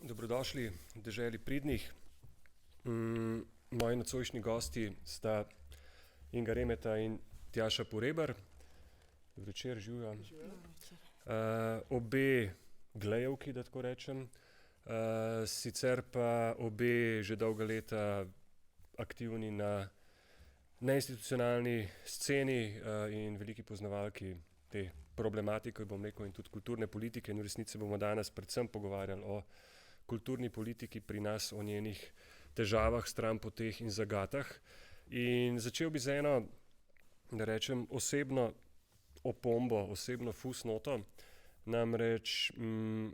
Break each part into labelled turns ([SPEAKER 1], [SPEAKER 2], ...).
[SPEAKER 1] Dobrodošli v deželi pridnih. Moji nocojšnji gosti sta Inga Remeta in Tjaša Porebar. Dobro večer, živjo. Obe glejevki, da tako rečem. Sicer pa obe že dolga leta aktivni na neinstitucionalni sceni in veliki poznavalki te problematike, bom rekel, in tudi kulturne politike. In v resnici bomo danes predvsem pogovarjali o kulturni politiki pri nas, o njenih težavah, stranpoteh in zagatah. In začel bi z eno, da rečem, osebno opombo, osebno fusnoto. Namreč v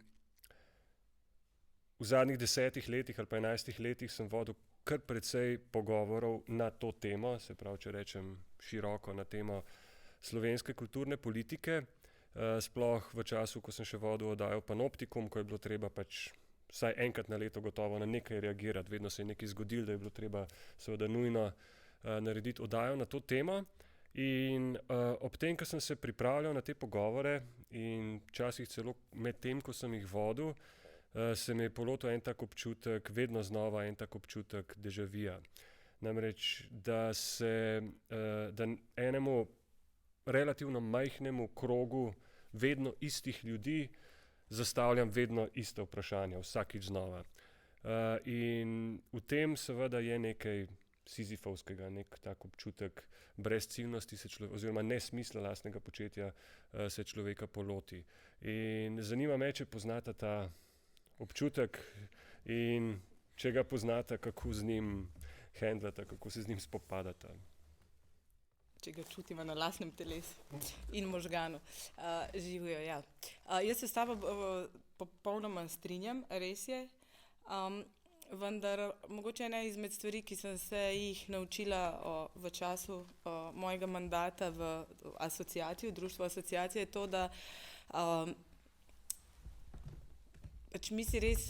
[SPEAKER 1] zadnjih 10 letih ali pa 11 letih sem vodil kar precej pogovorov na to temo, se pravi, če rečem široko, na temo slovenske kulturne politike, sploh v času, ko sem še vodil oddajo Panoptikum, ko je bilo treba pač vsaj enkrat na leto gotovo na nekaj reagirati, vedno se je nekaj zgodilo, da je bilo treba seveda nujno narediti oddajo na to temo. In ob tem, ko sem se pripravljal na te pogovore in včasih celo med tem, ko sem jih vodil, se mi je polotil en tak občutek, vedno znova en tak občutek déjà vuja. Namreč, da enemu relativno majhnemu krogu vedno istih ljudi zastavljam vedno iste vprašanja, vsakič znova. In v tem seveda je nekaj sizifovskega, nek tak občutek brezciljnosti oziroma nesmisla lastnega početja se človeka poloti. In zanima me, če poznate ta občutek in če ga poznate, kako z njim handlate, kako se z njim spopadate.
[SPEAKER 2] Če ga čutiva na lastnem telesu in možganu. Živijo, ja. Jaz se s tabo popolnoma strinjam, res je. Vendar mogoče ena izmed stvari, ki sem se jih naučila v času mojega mandata v asociaciji, v društvu asociacije, je to, da pač mi si res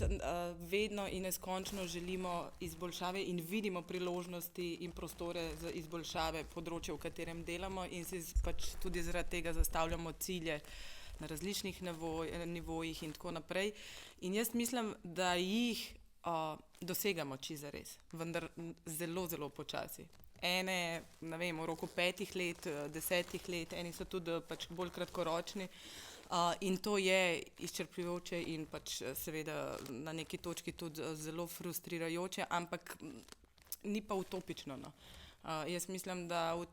[SPEAKER 2] vedno in neskončno želimo izboljšave in vidimo priložnosti in prostore za izboljšave področja, v katerem delamo, in si pač tudi zaradi tega zastavljamo cilje na različnih nivojih in tako naprej. In jaz mislim, da jih dosegamo čisto zares, vendar zelo, zelo počasi. Ene, ne vem, v roku 5 let, 10 let, eni so tudi pač bolj kratkoročni. In to je izčrpljujoče in pač seveda na neki točki tudi zelo frustrirajoče, ampak ni pa utopično, no. Jaz mislim, da v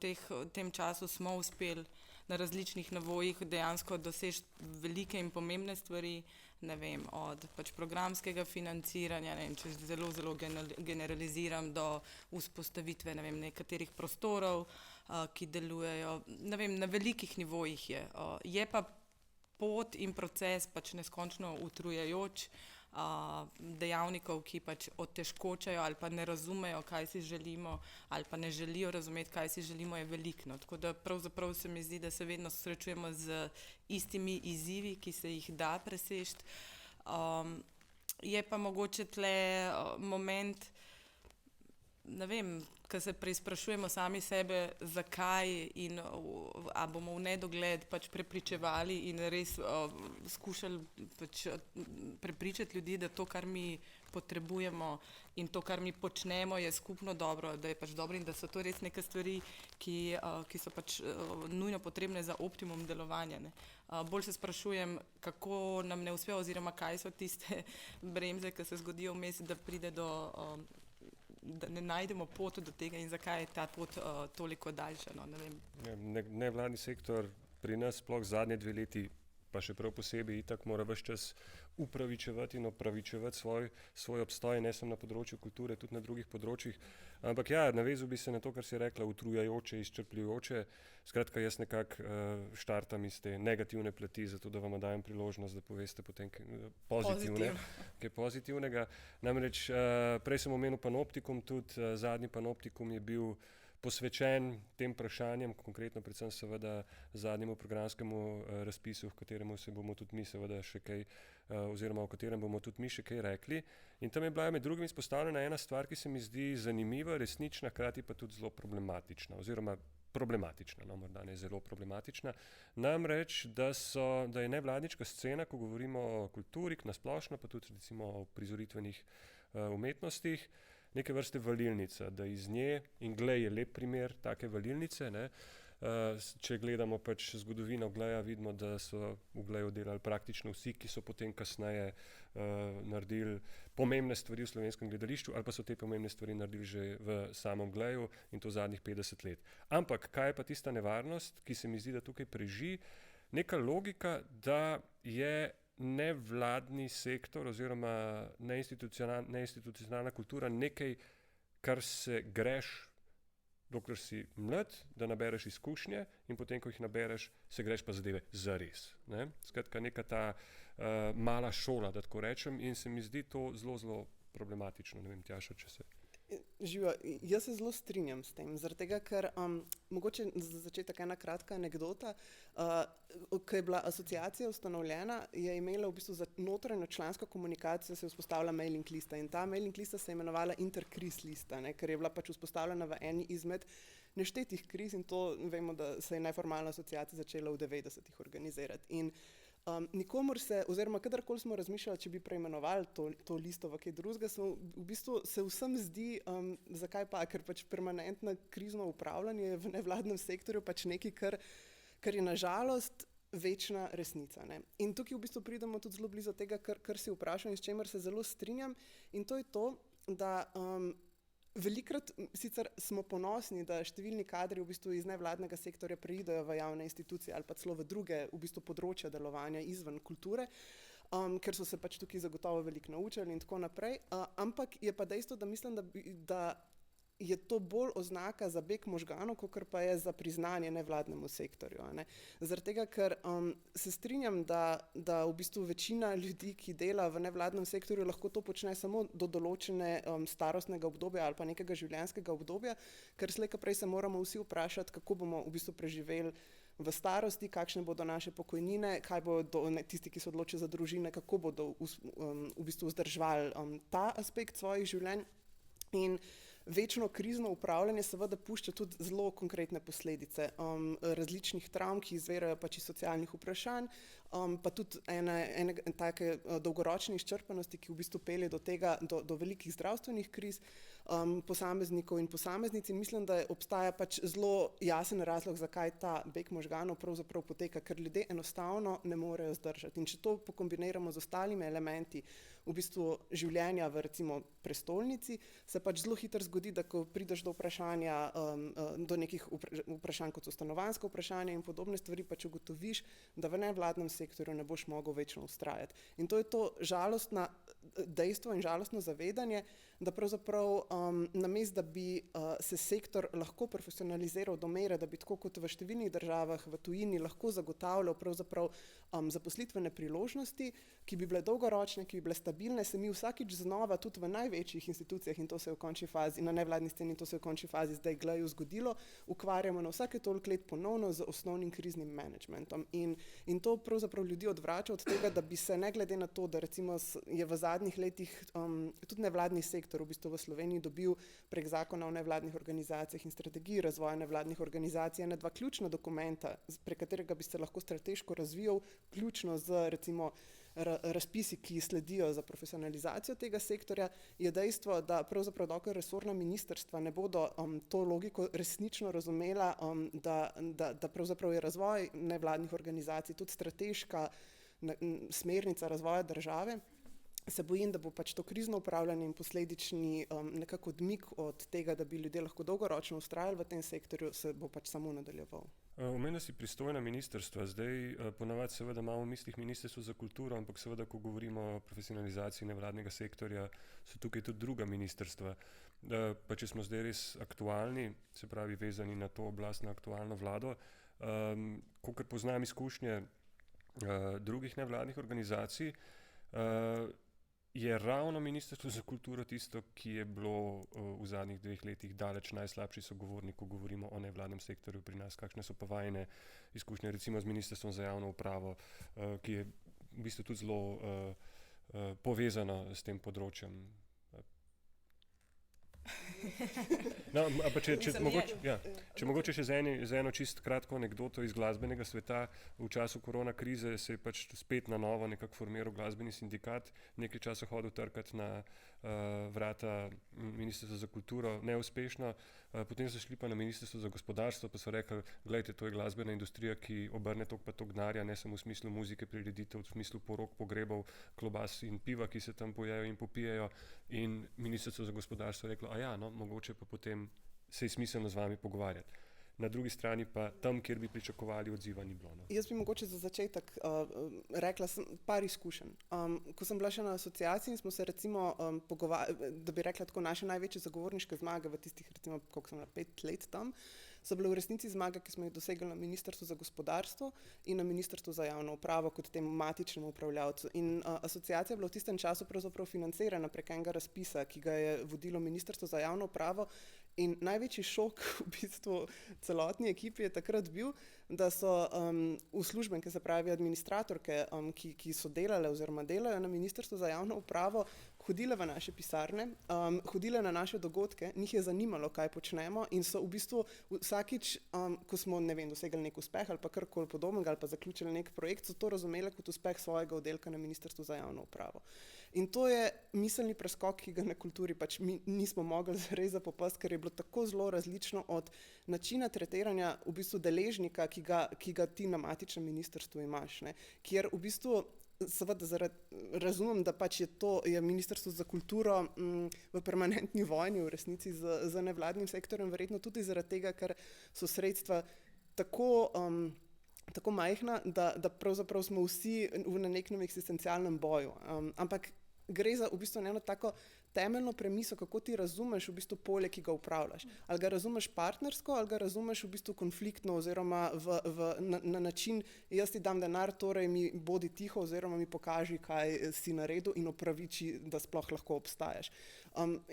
[SPEAKER 2] tem času smo uspeli na različnih nivojih dejansko doseči velike in pomembne stvari, ne vem, od pač programskega financiranja, ne vem, če zelo, zelo generaliziram, do vzpostavitve, ne vem, nekaterih prostorov, ki delujejo, ne vem, na velikih nivojih je. Je pa pot in proces pač neskončno utrujajoč, dejavnikov, ki pač otežkočajo ali pa ne razumejo, kaj si želimo, ali pa ne želijo razumeti, kaj si želimo, je veliko, no. Tako da pravzaprav se mi zdi, da se vedno srečujemo z istimi izzivi, ki se jih da preseči. Je pa mogoče tule moment, ne vem, ko se preizprašujemo sami sebe, zakaj in a bomo v nedogled pač prepričevali in res skušali pač prepričati ljudi, da to, kar mi potrebujemo in to, kar mi počnemo, je skupno dobro, da je pač dobro in da so to res neke stvari, ki so pač nujno potrebne za optimum delovanja, ne. Bolj se sprašujem, kako nam ne uspe oziroma kaj so tiste bremze, ki se zgodijo vmes, da pride do da ne najdemo pot do tega in zakaj je ta pot toliko daljša, no, ne vem.
[SPEAKER 1] Nevladni sektor pri nas sploh zadnje 2 leti, pa še prav posebej itak mora ves čas upravičevati in opravičevati svoj obstoj, ne samo na področju kulture, tudi na drugih področjih. Ampak ja, navezal bi se na to, kar si rekla, utrujajoče, izčrpljujoče. Skratka, jaz nekako štartam iz te negativne plati, zato da vam dajem priložnost, da poveste potem kaj pozitivnega. Namreč prej sem omenil Panoptikum, tudi zadnji Panoptikum je bil posvečen tem vprašanjem, konkretno predvsem seveda zadnjemu programskemu razpisu, v katerem se bomo tudi mi seveda še kaj, oziroma o katerem bomo tudi mi še kaj rekli. In tam je bila med drugim izpostavljena ena stvar, ki se mi zdi zanimiva, resnična, hkrati pa tudi zelo problematična, oziroma problematična, no, morda ne zelo problematična. Namreč, da je nevladniška scena, ko govorimo o kulturi, na splošno, pa tudi recimo o prizoritvenih umetnostih, neke vrste valilnica, da iz nje, in Glej je lep primer take valilnice, ne, če gledamo pač zgodovino Gleja, vidimo, da so v Gleju delali praktično vsi, ki so potem kasneje naredili pomembne stvari v slovenskem gledališču, ali pa so te pomembne stvari naredili že v samem Gleju in to zadnjih 50 let. Ampak kaj je pa tista nevarnost, ki se mi zdi, da tukaj preži? Neka logika, da je nevladni sektor oziroma neinstitucionalna kultura nekaj, kar se greš, dokler si mlad, da nabereš izkušnje in potem, ko jih nabereš, se greš pa zadeve zares. Ne? Skratka, neka ta mala šola, da tako rečem, in se mi zdi to zelo, zelo problematično. Ne vem, Tjaša, če se...
[SPEAKER 3] Živijo, jaz se zelo strinjam s tem, zaradi tega, ker mogoče za začetek ena kratka anekdota, ko je bila asociacija ustanovljena, je imela v bistvu za notranjo člansko komunikacijo se je vzpostavila mailing lista in ta mailing lista se je imenovala Interkriz lista, ne, ker je bila pač vzpostavljena v eni izmed neštetih kriz in to vemo, da se je neformalna asociacija začela v 90-ih organizirati. In nikomur se, oziroma kadarkoli smo razmišljali, če bi preimenovali to listo v kaj drugega, v bistvu se vsem zdi, zakaj pa, ker pač permanentno krizno upravljanje v nevladnem sektorju pač nekaj, kar je nažalost večna resnica. Ne? In tukaj v bistvu pridemo tudi zelo blizu tega, kar si vprašal in s čemer se zelo strinjam, in to je to, da velikokrat sicer smo ponosni, da številni kadri v bistvu iz nevladnega sektorja preidejo v javne institucije ali pa celo v druge v bistvu področja delovanja izven kulture, ker so se pač tukaj zagotovo veliko naučili in tako naprej, ampak je pa dejstvo, da mislim, da je to bolj oznaka za beg možganov, kakor pa je za priznanje nevladnemu sektorju. Ne? Zaradi tega, ker se strinjam, da v bistvu večina ljudi, ki dela v nevladnem sektorju, lahko to počne samo do določene starostnega obdobja ali pa nekega življenjskega obdobja, ker slej ko prej se moramo vsi vprašati, kako bomo v bistvu preživeli v starosti, kakšne bodo naše pokojnine, kaj bodo tisti, ki se odločijo za družine, kako bodo v bistvu vzdrževali ta aspekt svojih življenj. In večno krizno upravljanje seveda pušča tudi zelo konkretne posledice različnih travm, ki izvirajo pač iz socialnih vprašanj, pa tudi ene take dolgoročne izčrpanosti, ki v bistvu pelje do tega, do velikih zdravstvenih kriz posameznikov in posameznic. In mislim, da obstaja pač zelo jasen razlog, zakaj ta beg možganov pravzaprav poteka, ker ljudje enostavno ne morejo zdržati. In če to pokombiniramo z ostalimi elementi v bistvu življenja v recimo prestolnici, se pač zelo hitro zgodi, da ko prideš do vprašanja, do nekih vprašanj, kot so stanovanjska vprašanja in podobne stvari, pač ugotoviš, da v nevladnem sektorju ne boš mogel večno vztrajati. In to je to žalostno dejstvo in žalostno zavedanje, da pravzaprav namesto, da bi se sektor lahko profesionaliziral do mere, da bi tako kot v številnih državah v tujini lahko zagotavljal pravzaprav zaposlitvene priložnosti, ki bi bile dolgoročne, ki bi bile stabilne, se mi vsakič znova tudi v največjih institucijah, in to se je v končni fazi, na nevladni sceni, to se je v končni fazi zdaj Gleju zgodilo, ukvarjamo na vsake toliko let ponovno z osnovnim kriznim managementom. In to pravzaprav ljudi odvrača od tega, da bi se ne glede na to, da recimo je v zadnjih letih tudi nevladni sektor v bistvu v Sloveniji dobil prek zakona o nevladnih organizacijah in strategiji razvoja nevladnih organizacij ena dva ključna dokumenta, prek katerega bi se lahko strateško razvijal, ključno z recimo razpisi, ki sledijo za profesionalizacijo tega sektorja, je dejstvo, da pravzaprav dokler resorna ministrstva ne bodo to logiko resnično razumela, da pravzaprav je razvoj nevladnih organizacij tudi strateška smernica razvoja države, se bojim, da bo pač to krizno upravljanje in posledični nekako odmik od tega, da bi ljudje lahko dolgoročno vztrajali v tem sektorju, se bo pač samo nadaljeval.
[SPEAKER 1] Omenil si pristojna ministrstva. Zdaj ponavadi seveda imamo v mislih Ministrstvo za kulturo, ampak seveda, ko govorimo o profesionalizaciji nevladnega sektorja, so tukaj tudi druga ministrstva. Pa če smo zdaj res aktualni, se pravi vezani na to oblast, na aktualno vlado, kolikor poznam izkušnje drugih nevladnih organizacij, je ravno Ministrstvo za kulturo tisto, ki je bilo v zadnjih 2 letih daleč najslabši sogovornik, ko govorimo o nevladnem sektorju pri nas. Kakšne so pa vajine izkušnje recimo z Ministrstvom za javno upravo, ki je v bistvu tudi zelo povezano s tem področjem? No, pa če
[SPEAKER 2] Mislim,
[SPEAKER 1] mogoče,
[SPEAKER 2] je.
[SPEAKER 1] če mogoče še z eno čist kratko anekdoto iz glasbenega sveta. V času korona krize se je pač spet na novo nekako formiral glasbeni sindikat, nekaj časa hodil trkati na vrata Ministrstva za kulturo, neuspešno. Potem so šli pa na Ministrstvo za gospodarstvo, pa so rekli, gledajte, to je glasbena industrija, ki obrne toliko pa toliko denarja, ne samo v smislu muzike, prireditev, v smislu porok, pogrebov, klobas in piva, ki se tam pojejo in popijejo. In Ministrstvo za gospodarstvo je reklo, a ja, no, mogoče pa potem se je smiselno z vami pogovarjati. Na drugi strani pa tam, kjer bi pričakovali odziva, ni bilo. No.
[SPEAKER 3] Jaz bi mogoče za začetek rekla par izkušenj. Ko sem bila še na asociaciji in smo se recimo da bi rekla tako, naše največje zagovorniške zmage v tistih, recimo, koliko sem bila 5 let tam, so bile v resnici zmage, ki smo jih dosegli na Ministrstvu za gospodarstvo in na Ministrstvu za javno upravo kot temu matičnemu upravljavcu. In asociacija je bila v tistem času pravzaprav financirana prek enega razpisa, ki ga je vodilo Ministrstvo za javno upravo. In največji šok v bistvu celotni ekipi je takrat bil, da so uslužbenke, se pravi administratorke, ki so delale oziroma delajo na Ministrstvu za javno upravo, hodile v naše pisarne, hodile na naše dogodke, njih je zanimalo, kaj počnemo in so v bistvu vsakič, ko smo, ne vem, dosegli nek uspeh ali pa karkoli podobnega ali pa zaključili nek projekt, so to razumele kot uspeh svojega oddelka na Ministrstvu za javno upravo. In to je miselni preskok, ki ga na kulturi pač mi nismo mogli zares zapopasti, ker je bilo tako zelo različno od načina tretiranja v bistvu deležnika, ki ga ti na matičnem ministrstvu imaš, ne? Kjer v bistvu seveda razumem, da pač je Ministrstvo za kulturo v permanentni vojni v resnici z nevladnim sektorjem, verjetno tudi zaradi tega, ker so sredstva tako majhna, da pravzaprav smo vsi na nekem eksistencialnem boju. Ampak gre za v bistvu eno tako temeljno premiso, kako ti razumeš v bistvu polje, ki ga upravljaš. Ali ga razumeš partnersko, ali ga razumeš v bistvu konfliktno oziroma na način, jaz ti dam denar, torej mi bodi tiho oziroma mi pokaži, kaj si naredil in opraviči, da sploh lahko obstajaš.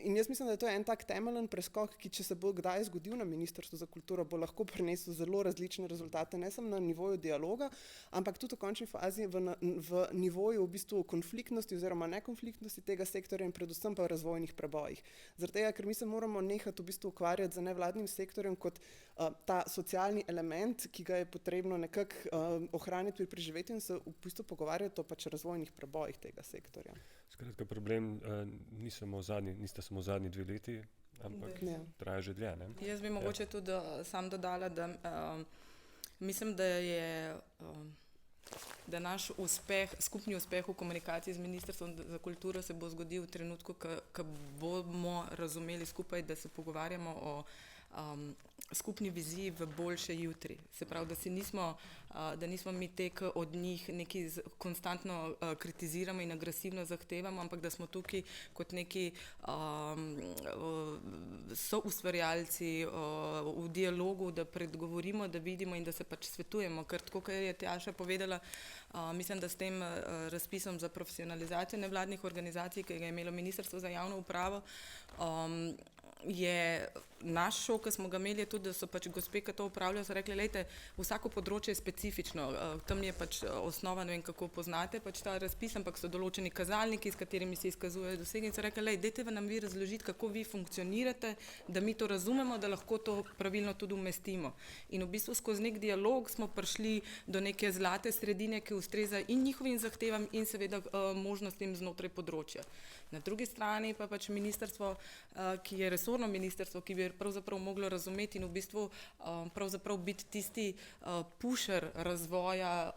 [SPEAKER 3] In jaz mislim, da je to en tak temeljen preskok, ki če se bo kdaj zgodil na Ministrstvu za kulturo, bo lahko prinesel zelo različne rezultate, ne samo na nivoju dialoga, ampak tudi v končni fazi v nivoju v bistvu konfliktnosti oziroma nekonfliktnosti tega sektorja in predvsem pa v razvojnih prebojih. Zaradi tega, ker mi se moramo nehati v bistvu ukvarjati z nevladnim sektorjem kot ta socialni element, ki ga je potrebno nekako ohraniti pri preživetju in se v bistvu pogovarjati o pač razvojnih prebojih tega sektorja.
[SPEAKER 1] Skratka, problem nista samo zadnji 2 leti, ampak traja že dlje. Ne?
[SPEAKER 2] Jaz bi mogoče tudi sam dodala, da mislim, da naš skupni uspeh v komunikaciji z Ministrstvom za kulturo se bo zgodil v trenutku, ko bomo razumeli skupaj, da se pogovarjamo o skupni viziji v boljše jutri. Se pravi, da nismo mi tek od njih neki konstantno kritiziramo in agresivno zahtevamo, ampak da smo tukaj kot neki soustvarjalci v dialogu, da predgovorimo, da vidimo in da se pač svetujemo. Ker tako, kot je Tjaša povedala, mislim, da s tem razpisom za profesionalizacijo nevladnih organizacij, ki ga je imelo Ministrstvo za javno upravo, je naš šok, ki smo ga imeli, je tudi, da so pač gospe, ki to upravljajo, so rekli, lejte, vsako področje je specifično, tam je pač osnova, ne vem, kako poznate pač ta razpis, ampak so določeni kazalniki, s katerimi se izkazujejo dosegi in so rekli, lej, dajte nam vi razložiti, kako vi funkcionirate, da mi to razumemo, da lahko to pravilno tudi umestimo. In v bistvu skozi nek dialog smo prišli do neke zlate sredine, ki ustreza in njihovim zahtevam in seveda možnostim znotraj področja. Na drugi strani pa pač ministrstvo, ki je resorno ministrstvo, ki bi pravzaprav moglo razumeti in v bistvu pravzaprav biti tisti pusher razvoja,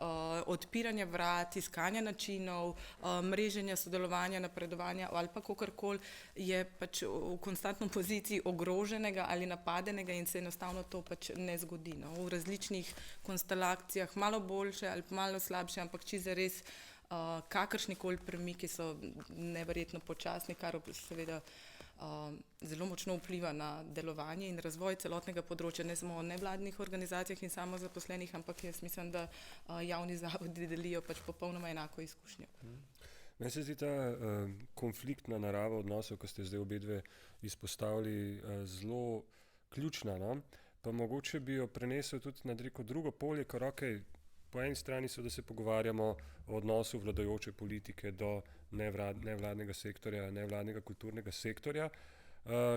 [SPEAKER 2] odpiranja vrat, iskanja načinov, mreženja, sodelovanja, napredovanja ali pa kakorkoli, je pač v konstantno poziciji ogroženega ali napadenega in se enostavno to pač ne zgodi. No? V različnih konstelacijah, malo boljše ali malo slabše, ampak čisto res kakršnikoli premiki so neverjetno počasni, kar seveda zelo močno vpliva na delovanje in razvoj celotnega področja, ne samo o nevladnih organizacijah in samozaposlenih, ampak jaz mislim, da javni zavodi delijo pač popolnoma enako izkušnjo.
[SPEAKER 1] Meni se zdi ta konfliktna narava odnosov, ko ste zdaj obedve izpostavili, zelo ključna, no? Pa mogoče bi jo prenesel tudi na drugo polje, ker po eni strani so, da se pogovarjamo o odnosu vladajoče politike do nevladnega sektorja, nevladnega kulturnega sektorja,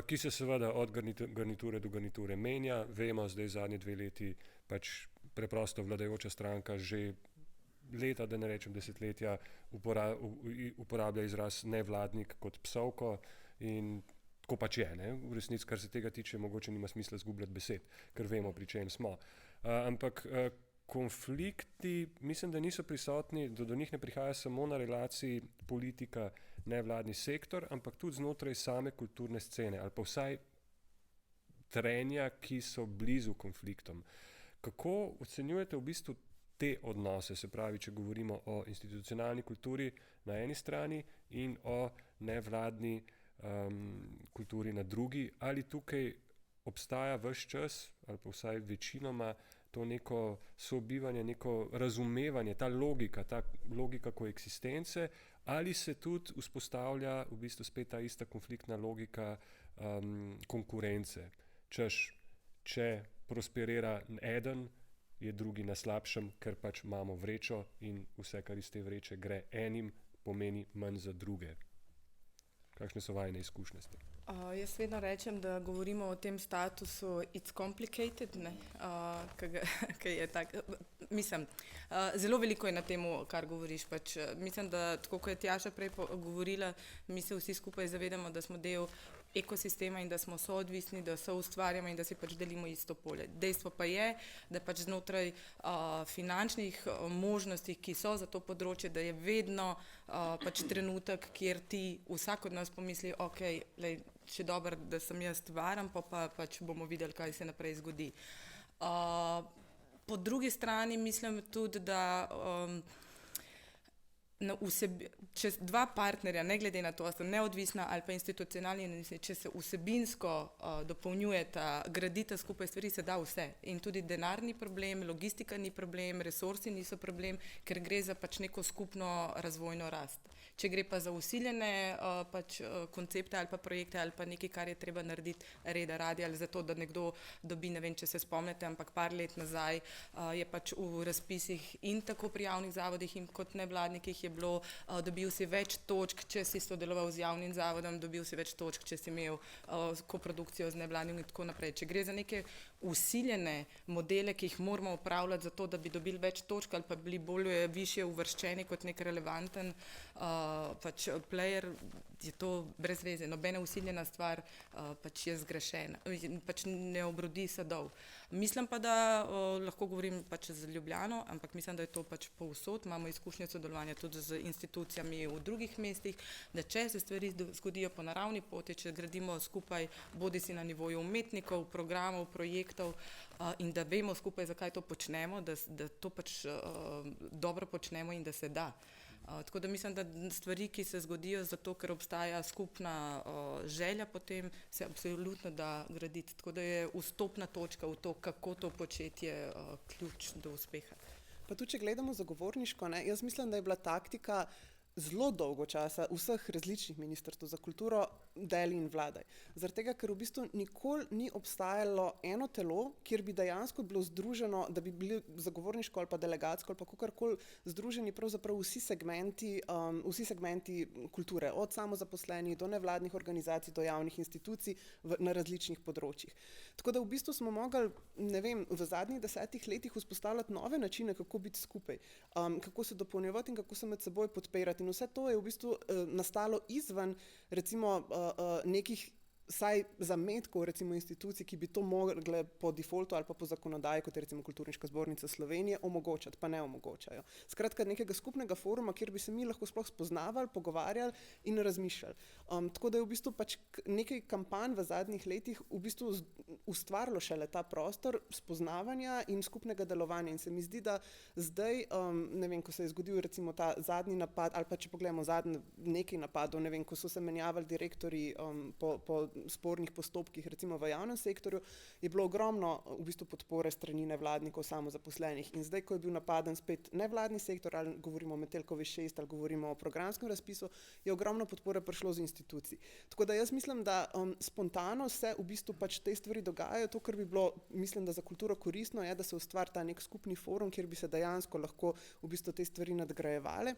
[SPEAKER 1] ki se seveda od garniture do garniture menja. Vemo, zdaj zadnji 2 leti pač preprosto vladajoča stranka že leta, da ne rečem desetletja, uporablja izraz nevladnik kot psovko in tako pač je. Ne? V resnici, kar se tega tiče, mogoče nima smisla zgubljati besed, ker vemo, pri čem smo. Ampak konflikti, mislim, da niso prisotni, do njih ne prihaja samo na relaciji politika, nevladni sektor, ampak tudi znotraj same kulturne scene ali pa vsaj trenja, ki so blizu konfliktom. Kako ocenjujete v bistvu te odnose, se pravi, če govorimo o institucionalni kulturi na eni strani in o nevladni kulturi na drugi, ali tukaj obstaja ves čas, ali pa vsaj večinoma, to neko sobivanje, neko razumevanje, ta logika koeksistence, ali se tudi vzpostavlja v bistvu spet ta ista konfliktna logika konkurence. Če prosperira eden, je drugi na slabšem, ker pač imamo vrečo in vse, kar iz te vreče gre enim, pomeni manj za druge. Kakšne so vajine izkušnje s tem?
[SPEAKER 2] Jaz vedno rečem, da govorimo o tem statusu it's complicated, ki je tak, mislim, zelo veliko je na temu, kar govoriš. Pač, mislim, da tako kot je Tjaša prej govorila, mi se vsi skupaj zavedamo, da smo del ekosistema in da smo soodvisni, da soustvarjamo in da si pač delimo isto polje. Dejstvo pa je, da pač znotraj finančnih možnosti, ki so za to področje, da je vedno pač trenutek, kjer ti vsak od nas pomisli, ok, lej, še dobro, da sem jaz varen, pa pač bomo videli, kaj se naprej zgodi. Po drugi strani mislim tudi, da če dva partnerja, ne glede na to, ali so neodvisna ali pa institucionalni, če se vsebinsko dopolnjujeta, gradita skupaj stvari, se da vse. In tudi denar ni problem, logistika ni problem, resursi niso problem, ker gre za pač neko skupno razvojno rast. Če gre pa za usiljene pač koncepte ali pa projekte ali pa nekaj, kar je treba narediti reda radi ali zato, da nekdo dobi, ne vem, če se spomnite, ampak par let nazaj je pač v razpisih in tako pri javnih zavodih in kot nevladnikih je bilo, dobil si več točk, če si sodeloval z javnim zavodom, dobil si več točk, če si imel koprodukcijo z nevladnim in tako naprej. Če gre za neke usiljene modele, ki jih moramo upravljati zato, da bi dobili več točk ali pa bili bolj višje uvrščeni kot nek relevanten pač player, je to brez veze. Nobena usiljena stvar pač je zgrešena, pač ne obrodi sadov. Mislim pa, da lahko govorim pač z Ljubljano, ampak mislim, da je to pač povsod. Imamo izkušnje sodelovanja tudi z institucijami v drugih mestih, da če se stvari zgodijo po naravni poti, če gradimo skupaj, bodisi na nivoju umetnikov, programov, projektov in da vemo skupaj, zakaj to počnemo, da to pač dobro počnemo in da se da. Tako da mislim, da stvari, ki se zgodijo zato, ker obstaja skupna želja potem, se absolutno da graditi. Tako da je vstopna točka v to, kako to početje ključ do uspeha.
[SPEAKER 3] Pa tudi, če gledamo zagovorniško, ne, jaz mislim, da je bila taktika zelo dolgo časa vseh različnih ministrstv za kulturo deli in vladaj. Zaradi tega, ker v bistvu nikoli ni obstajalo eno telo, kjer bi dejansko bilo združeno, da bi bili zagovorniško ali pa delegatsko ali pa kakorkoli združeni pravzaprav vsi segmenti kulture, od samozaposlenih do nevladnih organizacij, do javnih institucij na različnih področjih. Tako da v bistvu smo mogli, ne vem, v zadnjih 10 letih vzpostavljati nove načine, kako biti skupaj, kako se dopolnjevati in kako se med seboj podpirati. In vse to je v bistvu nastalo izven recimo nekih vsaj zametkov recimo institucij, ki bi to mogle po defaultu ali pa po zakonodaji, kot je recimo Kulturniška zbornica Slovenije, omogočati, pa ne omogočajo. Skratka, nekega skupnega foruma, kjer bi se mi lahko sploh spoznavali, pogovarjali in razmišljali. Tako da je v bistvu pač nekaj kampanj v zadnjih letih v bistvu ustvarilo šele ta prostor spoznavanja in skupnega delovanja. In se mi zdi, da zdaj, ne vem, ko se je zgodil recimo ta zadnji napad, ali pa če pogledamo zadnji nekaj napadov, ne vem, ko so se menjavali direktorji po spornih postopkih, recimo v javnem sektorju, je bilo ogromno v bistvu podpore strani nevladnikov, samozaposlenih. In zdaj, ko je bil napaden spet nevladni sektor, ali govorimo o Metelkovi 6, ali govorimo o programskem razpisu, je ogromno podpore prišlo z institucij. Tako da jaz mislim, da spontano se v bistvu pač te stvari dogajajo. To, kar bi bilo, mislim, da za kulturo koristno, je, da se ustvari ta nek skupni forum, kjer bi se dejansko lahko v bistvu te stvari nadgrajevale.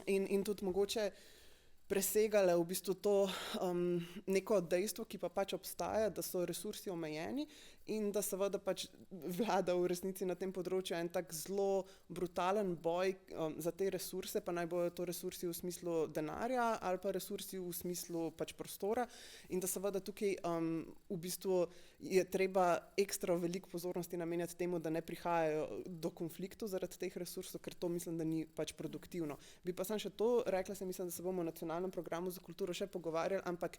[SPEAKER 3] In tudi mogoče presegale v bistvu to neko dejstvo, ki pa pač obstaja, da so resursi omejeni in da seveda pač vlada v resnici na tem področju en tak zelo brutalen boj za te resurse, pa naj bojo to resursi v smislu denarja ali pa resursi v smislu pač prostora in da seveda tukaj v bistvu je treba ekstra veliko pozornosti namenjati temu, da ne prihajajo do konfliktov zaradi teh resursov, ker to mislim, da ni pač produktivno. Bi pa sam še to rekla, mislim, da se bomo v nacionalnem programu za kulturo še pogovarjali, ampak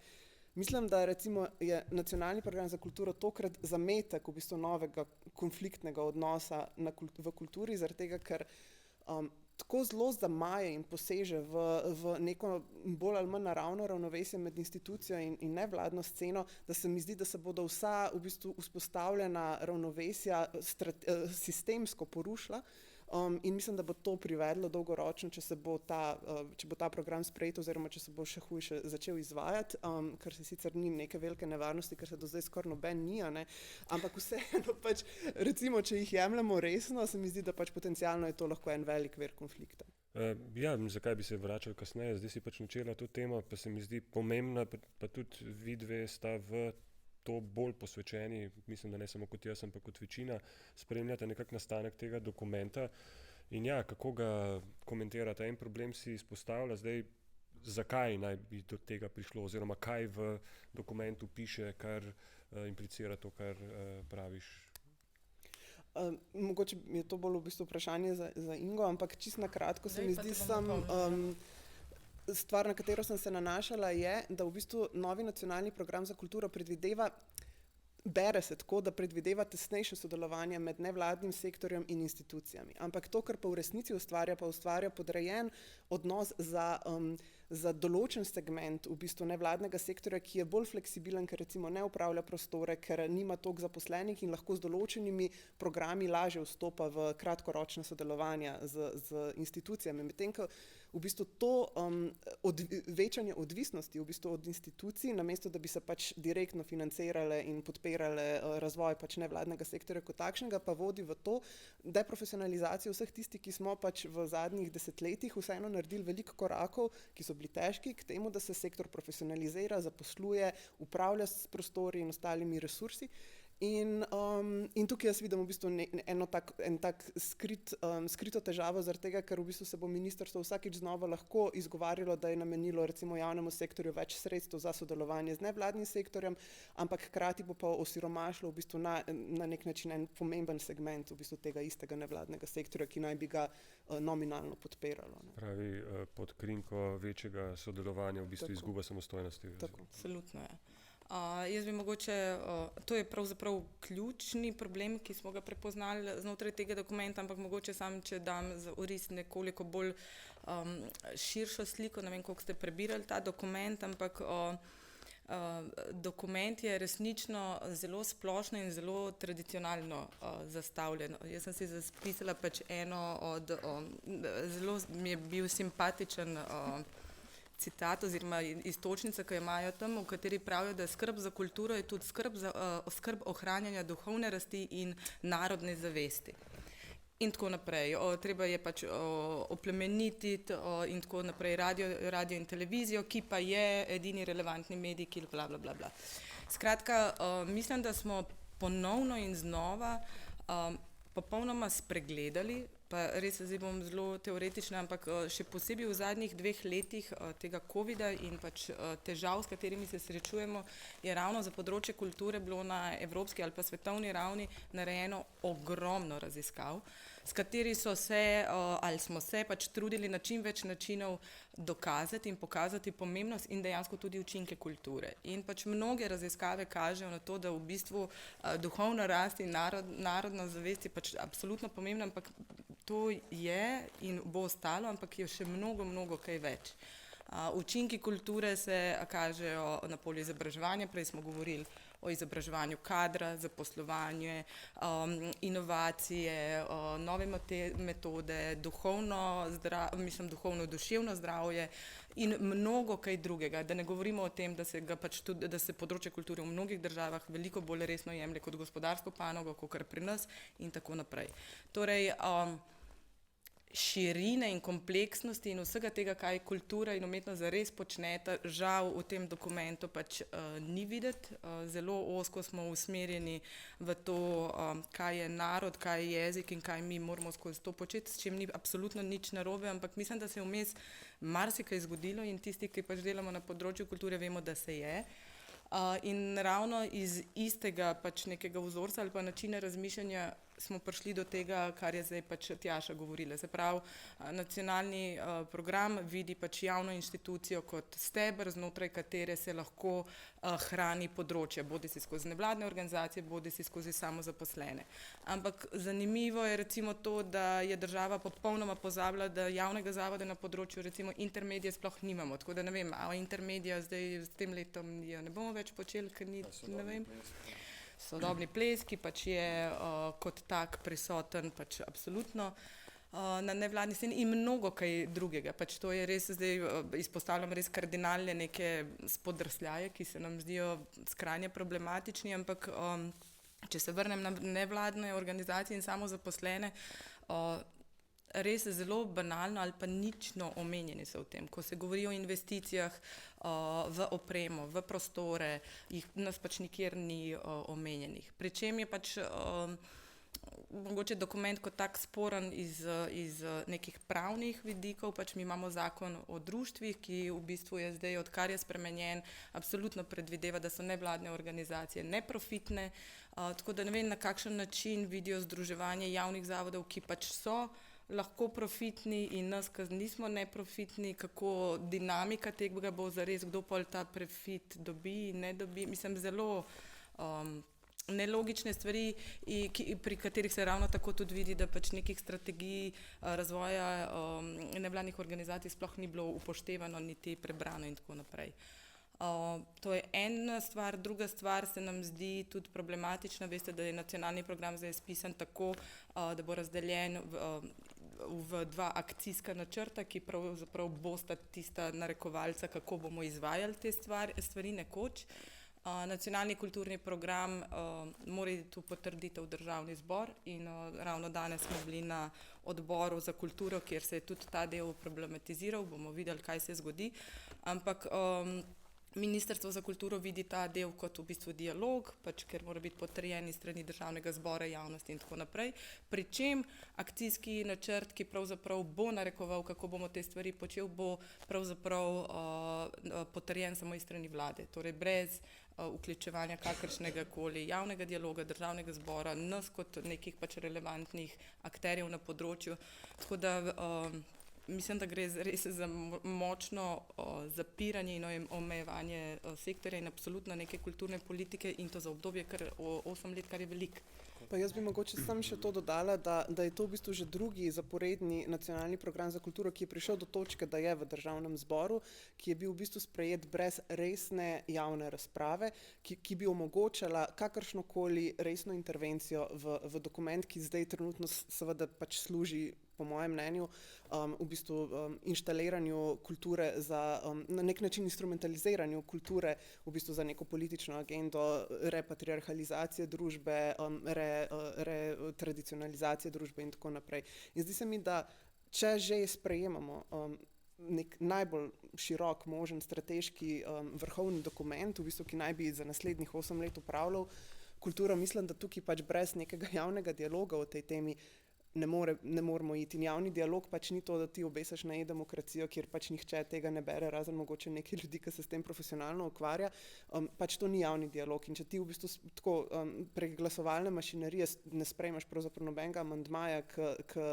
[SPEAKER 3] mislim, da recimo je nacionalni program za kulturo tokrat zametek v bistvu novega konfliktnega odnosa v kulturi, zaradi tega, ker tako zelo zamaje in poseže v neko bolj ali manj naravno ravnovesje med institucijo in nevladno sceno, da se mi zdi, da se bodo vsa v bistvu vzpostavljena ravnovesja sistemsko porušila. In mislim, da bo to privedlo dolgoročno, če bo ta program sprejet oziroma če se bo še hujše začel izvajati, ker se sicer ni neke velike nevarnosti, ker se do zdaj skoraj noben ni, ampak vseeno pač, recimo, če jih jemljemo resno, se mi zdi, da pač potencialno je to lahko en velik vir konflikta.
[SPEAKER 1] Ja, zakaj bi se vračal kasneje, zdaj si pač načela to temo, pa se mi zdi pomembna, pa tudi vidve sta v to bolj posvečeni, mislim, da ne samo kot jaz, ampak kot večina, spremljate nekak nastanek tega dokumenta. In ja, kako ga komentirate? En problem si izpostavlja zdaj, zakaj naj bi do tega prišlo, oziroma kaj v dokumentu piše, kar implicira to, kar praviš.
[SPEAKER 3] Mogoče je to bolj v bistvu vprašanje za Ingo, ampak čisto na kratko se mi zdi stvar, na katero sem se nanašala, je, da v bistvu novi nacionalni program za kulturo predvideva, bere se tako, da predvideva tesnejše sodelovanje med nevladnim sektorjem in institucijami. Ampak to, kar pa v resnici ustvarja podrejen odnos za določen segment v bistvu nevladnega sektorja, ki je bolj fleksibilen, ker recimo ne upravlja prostore, ker nima toliko zaposlenih in lahko z določenimi programi lažje vstopa v kratkoročne sodelovanja z institucijami. Medtem ko v bistvu to večanje odvisnosti v bistvu od institucij, namesto da bi se pač direktno financirale in podpirale razvoj pač nevladnega sektorja kot takšnega, pa vodi v to deprofesionalizacijo vseh tistih, ki smo pač v zadnjih desetletjih vseeno naredili veliko korakov, ki so bili težki, k temu, da se sektor profesionalizira, zaposluje, upravlja s prostori in ostalimi resursi. In tukaj jaz vidim v bistvu en tak skrito težavo, zaradi tega, ker v bistvu se bo ministrstvo vsakič znova lahko izgovarjalo, da je namenilo recimo javnemu sektorju več sredstev za sodelovanje z nevladnim sektorjem, ampak hkrati bo pa osiromašilo v bistvu na nek način en pomemben segment v bistvu tega istega nevladnega sektorja, ki naj bi ga nominalno podpiralo.
[SPEAKER 1] Pravi, pod krinko večjega sodelovanja v bistvu izguba samostojnosti.
[SPEAKER 2] Absolutno je. Jaz bi mogoče, to je pravzaprav ključni problem, ki smo ga prepoznali znotraj tega dokumenta, ampak mogoče sam, če dam za oris nekoliko bolj širšo sliko, ne vem, koliko ste prebirali ta dokument, ampak dokument je resnično zelo splošno in zelo tradicionalno zastavljen. Jaz sem si zapisala pač eno od, zelo mi je bil simpatičen citat oziroma iztočnica, ki jo imajo tam, v kateri pravijo, da skrb za kulturo je tudi skrb ohranjanja duhovne rasti in narodne zavesti. In tako naprej. Treba je pač oplemenititi in tako naprej radio in televizijo, ki pa je edini relevantni medij, ki bla bla bla bla. Skratka, mislim, da smo ponovno in znova popolnoma spregledali, pa res zdaj bom zelo teoretična, ampak še posebej v zadnjih 2 letih tega covida in pač težav, s katerimi se srečujemo, je ravno za področje kulture bilo na evropski ali pa svetovni ravni narejeno ogromno raziskav, s kateri so se ali smo se pač trudili na čim več načinov dokazati in pokazati pomembnost in dejansko tudi učinke kulture. In pač mnoge raziskave kažejo na to, da v bistvu duhovna rast in narodna zavest je pač absolutno pomembna, ampak to je in bo ostalo, ampak je še mnogo kaj več. Učinki kulture se kažejo na polju izobraževanja, prej smo govorili o izobraževanju kadra, zaposlovanje, inovacije, nove metode, duhovno-duševno zdravje in mnogo kaj drugega. Da ne govorimo o tem, da se področje kulture v mnogih državah veliko bolj resno jemlje kot gospodarsko panogo, kakor pri nas in tako naprej. Torej, širine in kompleksnosti in vsega tega, kaj kultura in umetnost zares počneta, žal v tem dokumentu pač ni videti. Zelo ozko smo usmerjeni v to, kaj je narod, kaj je jezik in kaj mi moramo skozi to početi, s čim ni absolutno nič narobe, ampak mislim, da se je vmes marsikaj zgodilo in tisti, ki pač delamo na področju kulture, vemo, da se je. In ravno iz istega pač nekega vzorca ali pa načina razmišljanja smo prišli do tega, kar je zdaj pač Tjaša govorila. Se pravi, nacionalni program vidi pač javno inštitucijo kot steber, znotraj katere se lahko hrani področje, bodisi skozi nevladne organizacije, bodisi skozi samozaposlene. Ampak zanimivo je recimo to, da je država popolnoma pozabila, da javnega zavoda na področju recimo intermedije sploh nimamo. Tako da ne vem, a intermedija zdaj s tem letom jo ne bomo več počeli, ker ni, ne vem. Sodobni ples, ki pač je kot tak prisoten pač absolutno na nevladni sceni in mnogo kaj drugega. Pač to je res, zdaj izpostavljam res kardinalne neke spodrsljaje, ki se nam zdijo skrajno problematični, ampak če se vrnem na nevladne organizacije in samozaposlene, res zelo banalno ali pa nično omenjeni so v tem. Ko se govori o investicijah v opremo, v prostore, nas pač nikjer ni omenjenih. Pričem je pač mogoče dokument kot tak sporen iz nekih pravnih vidikov, pač mi imamo zakon o društvih, ki v bistvu je zdaj, odkar je spremenjen, absolutno predvideva, da so nevladne organizacije neprofitne, tako da ne vem, na kakšen način vidijo združevanje javnih zavodov, ki pač so lahko profitni in nas, ki nismo neprofitni, kako dinamika tega bo zares, kdo pa ta profit dobi in ne dobi. Mislim, zelo nelogične stvari, pri katerih se ravno tako tudi vidi, da pač nekih strategij razvoja nevladnih organizacij sploh ni bilo upoštevano, niti prebrano in tako naprej. To je ena stvar, druga stvar se nam zdi tudi problematična. Veste, da je nacionalni program zdaj spisan tako, da bo razdeljen v dva akcijska načrta, ki pravzaprav bosta tista narekovalca, kako bomo izvajali te stvari nekoč. Nacionalni kulturni program mora iti v potrditev v Državni zbor in ravno danes smo bili na odboru za kulturo, kjer se je tudi ta del problematiziral, bomo videli, kaj se zgodi, ampak Ministrstvo za kulturo vidi ta del kot v bistvu dialog, pač ker mora biti potrjen iz strani Državnega zbora, javnosti in tako naprej. Pričem akcijski načrt, ki pravzaprav bo narekoval, kako bomo te stvari počeli, bo pravzaprav potrjen samo iz strani vlade. Torej brez vključevanja kakršnega koli javnega dialoga, Državnega zbora, nas kot nekih pač relevantnih akterjev na področju. Tako da mislim, da gre res za močno zapiranje in omejevanje sektorja in absolutno neke kulturne politike in to za obdobje kar 8 let, kar je veliko.
[SPEAKER 3] Pa jaz bi mogoče sam še to dodala, da je to v bistvu že drugi zaporedni nacionalni program za kulturo, ki je prišel do točke, da je v Državnem zboru, ki je bil v bistvu sprejet brez resne javne razprave, ki bi omogočala kakršnokoli resno intervencijo v dokument, ki zdaj trenutno seveda pač služi, po mojem mnenju, v bistvu inštaliranju kulture na nek način instrumentaliziranju kulture v bistvu za neko politično agendo repatriarhalizacije družbe, retradicionalizacije družbe in tako naprej. In zdi se mi, da če že sprejemamo nek najbolj širok možen strateški vrhovni dokument, v bistvu, ki naj bi za naslednjih 8 let upravljal kulturo, mislim, da tukaj pač brez nekega javnega dialoga o tej temi ne moremo iti. In javni dialog pač ni to, da ti obesaš na e-demokracijo, kjer pač nihče tega ne bere, razen mogoče nekaj ljudi, ki se s tem profesionalno ukvarja. Pač to ni javni dialog. In če ti v bistvu tako prek glasovalne mašinerije ne sprejmeš pravzaprav nobenega amandmaja k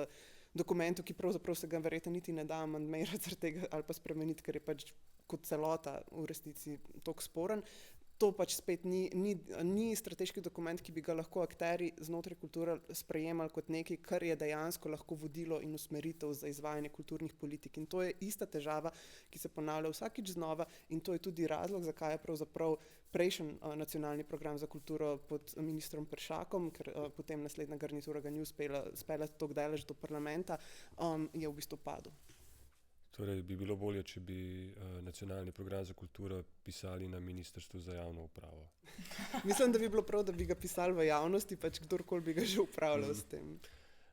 [SPEAKER 3] dokumentu, ki pravzaprav se ga verjetno niti ne da amandmirati ali pa spremeniti, ker je pač kot celota v resnici toliko sporen. To pač spet ni strateški dokument, ki bi ga lahko akterji znotraj kulture sprejemali kot nekaj, kar je dejansko lahko vodilo in usmeritev za izvajanje kulturnih politik. In to je ista težava, ki se ponavlja vsakič znova in to je tudi razlog, zakaj je pravzaprav prejšnji nacionalni program za kulturo pod ministrom Peršakom, ker potem naslednja garnitura ga ni uspela speljati tako daleč do parlamenta, je v bistvu padel.
[SPEAKER 1] Torej bi bilo bolje, če bi nacionalni program za kulturo pisali na Ministrstvu za javno upravo.
[SPEAKER 3] Mislim, da bi bilo prav, da bi ga pisali v javnosti, pač kdorkoli bi ga že upravljal s tem.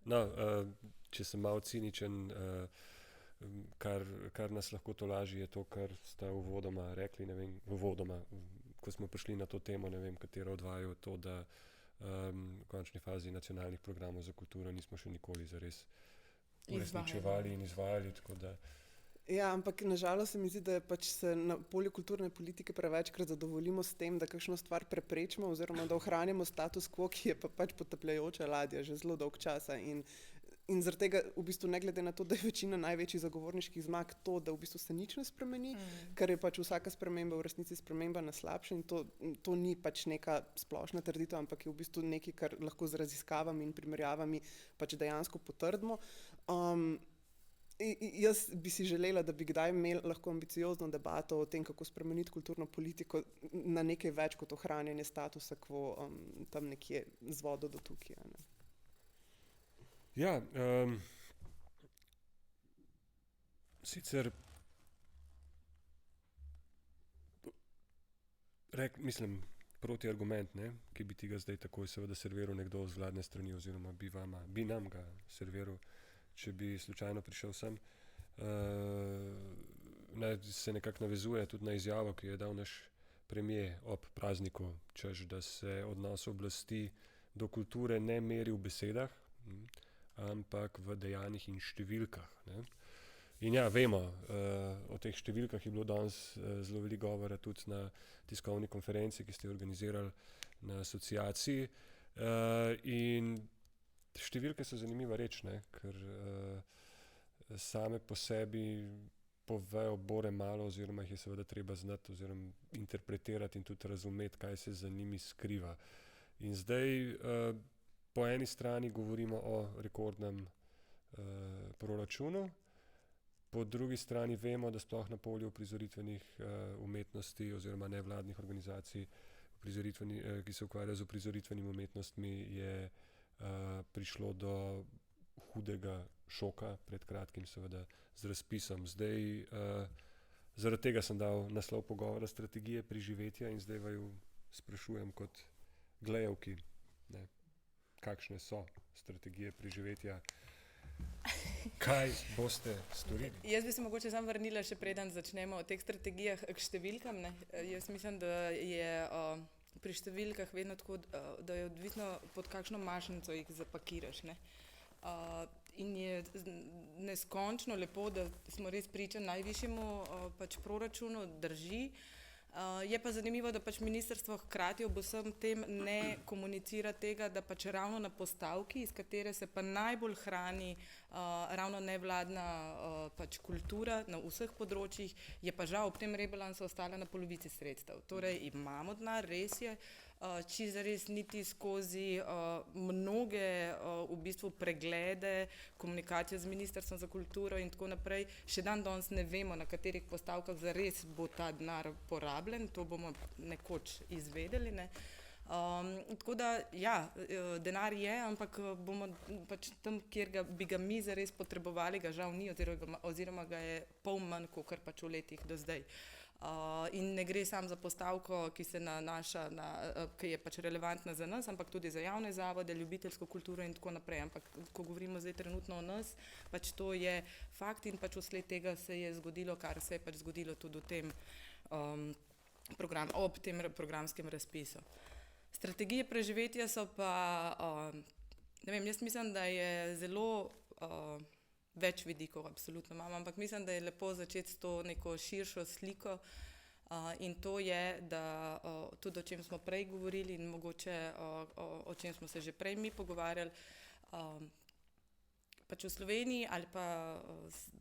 [SPEAKER 1] No, če sem malo ciničen, kar nas lahko tolaži, je to, kar sta uvodoma rekli, ne vem, ko smo prišli na to temo, ne vem, katero odvajajo to, da v končni fazi nacionalnih programov za kulturo nismo še nikoli zares uresničevali in izvajali, tako da
[SPEAKER 3] Ja, ampak nažalost se mi zdi, da je pač se na polju kulturne politike prevečkrat zadovoljimo s tem, da kakšno stvar preprečimo oziroma da ohranjamo status quo, ki je pa pač potapljajoča ladja že zelo dolg časa in zaradi tega v bistvu ne glede na to, da je večina največjih zagovorniških zmag to, da v bistvu se nič ne spremeni, ker je pač vsaka sprememba v resnici sprememba na slabše in to ni pač neka splošna trditev, ampak je v bistvu nekaj, kar lahko z raziskavami in primerjavami pač dejansko potrdimo. Jaz bi si želela, da bi kdaj imeli lahko ambiciozno debato o tem, kako spremeniti kulturno politiko na nekaj več kot ohranjanje statusa quo tam nekje z vodo do tukaj. Ne?
[SPEAKER 1] Ja, sicer mislim, protiargument, ne, ki bi ti ga zdaj takoj seveda serviral nekdo z vladne strani oziroma bi nam ga serviral, če bi slučajno prišel sem, se nekako navezuje tudi na izjavo, ki je dal naš premier ob prazniku, češ, da se odnos oblasti do kulture ne meri v besedah, ampak v dejanjih in številkah. Ne. In ja, vemo, o teh številkah je bilo danes zelo veliko govora tudi na tiskovni konferenci, ki ste jo organizirali na asociaciji. In številke so zanimiva reč, ne, ker same po sebi povejo bore malo oziroma jih je seveda treba znati oziroma interpretirati in tudi razumeti, kaj se za njimi skriva. In zdaj po eni strani govorimo o rekordnem proračunu, po drugi strani vemo, da sploh na polju uprizoritvenih umetnosti oziroma nevladnih organizacij, ki se ukvarjajo z uprizoritvenimi umetnostmi, je prišlo do hudega šoka pred kratkim seveda z razpisom. Zdaj, zaradi tega sem dal naslov pogovora strategije preživetja in zdaj vaju sprašujem kot glejavki, ne, kakšne so strategije preživetja, kaj boste storili?
[SPEAKER 2] Jaz bi se mogoče samo vrnila še preden začnemo o teh strategijah k številkam. Ne. Jaz mislim, da je pri številkah vedno tako, da je odvisno pod kakšno mašnico jih zapakiraš. Ne. In je neskončno lepo, da smo res priča najvišjemu pač proračunu, drži. Je pa zanimivo, da pač ministrstvo hkrati ob vsem tem ne komunicira tega, da pač ravno na postavki, iz katere se pa najbolj hrani ravno nevladna pač kultura na vseh področjih, je pa žal ob tem rebalansu ostala na polovici sredstev. Torej imamo denar, res je, čisto res niti skozi mnoge v bistvu preglede, komunikacije z Ministrstvom za kulturo in tako naprej, še dan danes ne vemo, na katerih postavkah zares bo ta denar porabljen, to bomo nekoč izvedeli. Ne. Tako da, ja, denar je, ampak bomo pač tam, kjer bi ga mi zares potrebovali, ga žal ni, oziroma ga je pol manj, kakor pač v letih do zdaj. In ne gre samo za postavko, ki se nanaša ki je pač relevantna za nas, ampak tudi za javne zavode, ljubiteljsko kulturo in tako naprej. Ampak ko govorimo zdaj trenutno o nas, pač to je fakt in pač vsled tega se je zgodilo, kar se je pač zgodilo tudi v tem ob tem programskem razpisu. Strategije preživetja so pa, ne vem, jaz mislim, da je zelo več vidikov, absolutno imam, ampak mislim, da je lepo začeti s to neko širšo sliko in to je, da tudi o čem smo prej govorili in mogoče o čem smo se že prej mi pogovarjali, pač v Sloveniji ali pa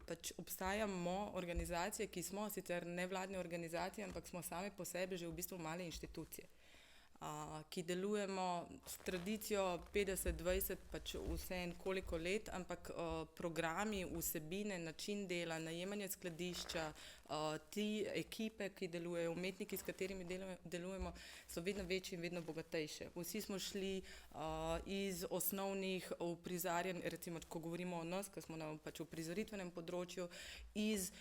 [SPEAKER 2] pač obstajamo organizacije, ki smo sicer nevladne organizacije, ampak smo same po sebi že v bistvu male inštitucije, ki delujemo s tradicijo 50-20, pač vse en koliko let, ampak programi, vsebine, način dela, najemanje skladišča, ti ekipe, ki delujejo, umetniki, s katerimi delujemo, so vedno večji in vedno bogatejše. Vsi smo šli iz osnovnih uprizarjanj, recimo, ko govorimo o nas, ko smo na pač uprizoritvenem področju, iz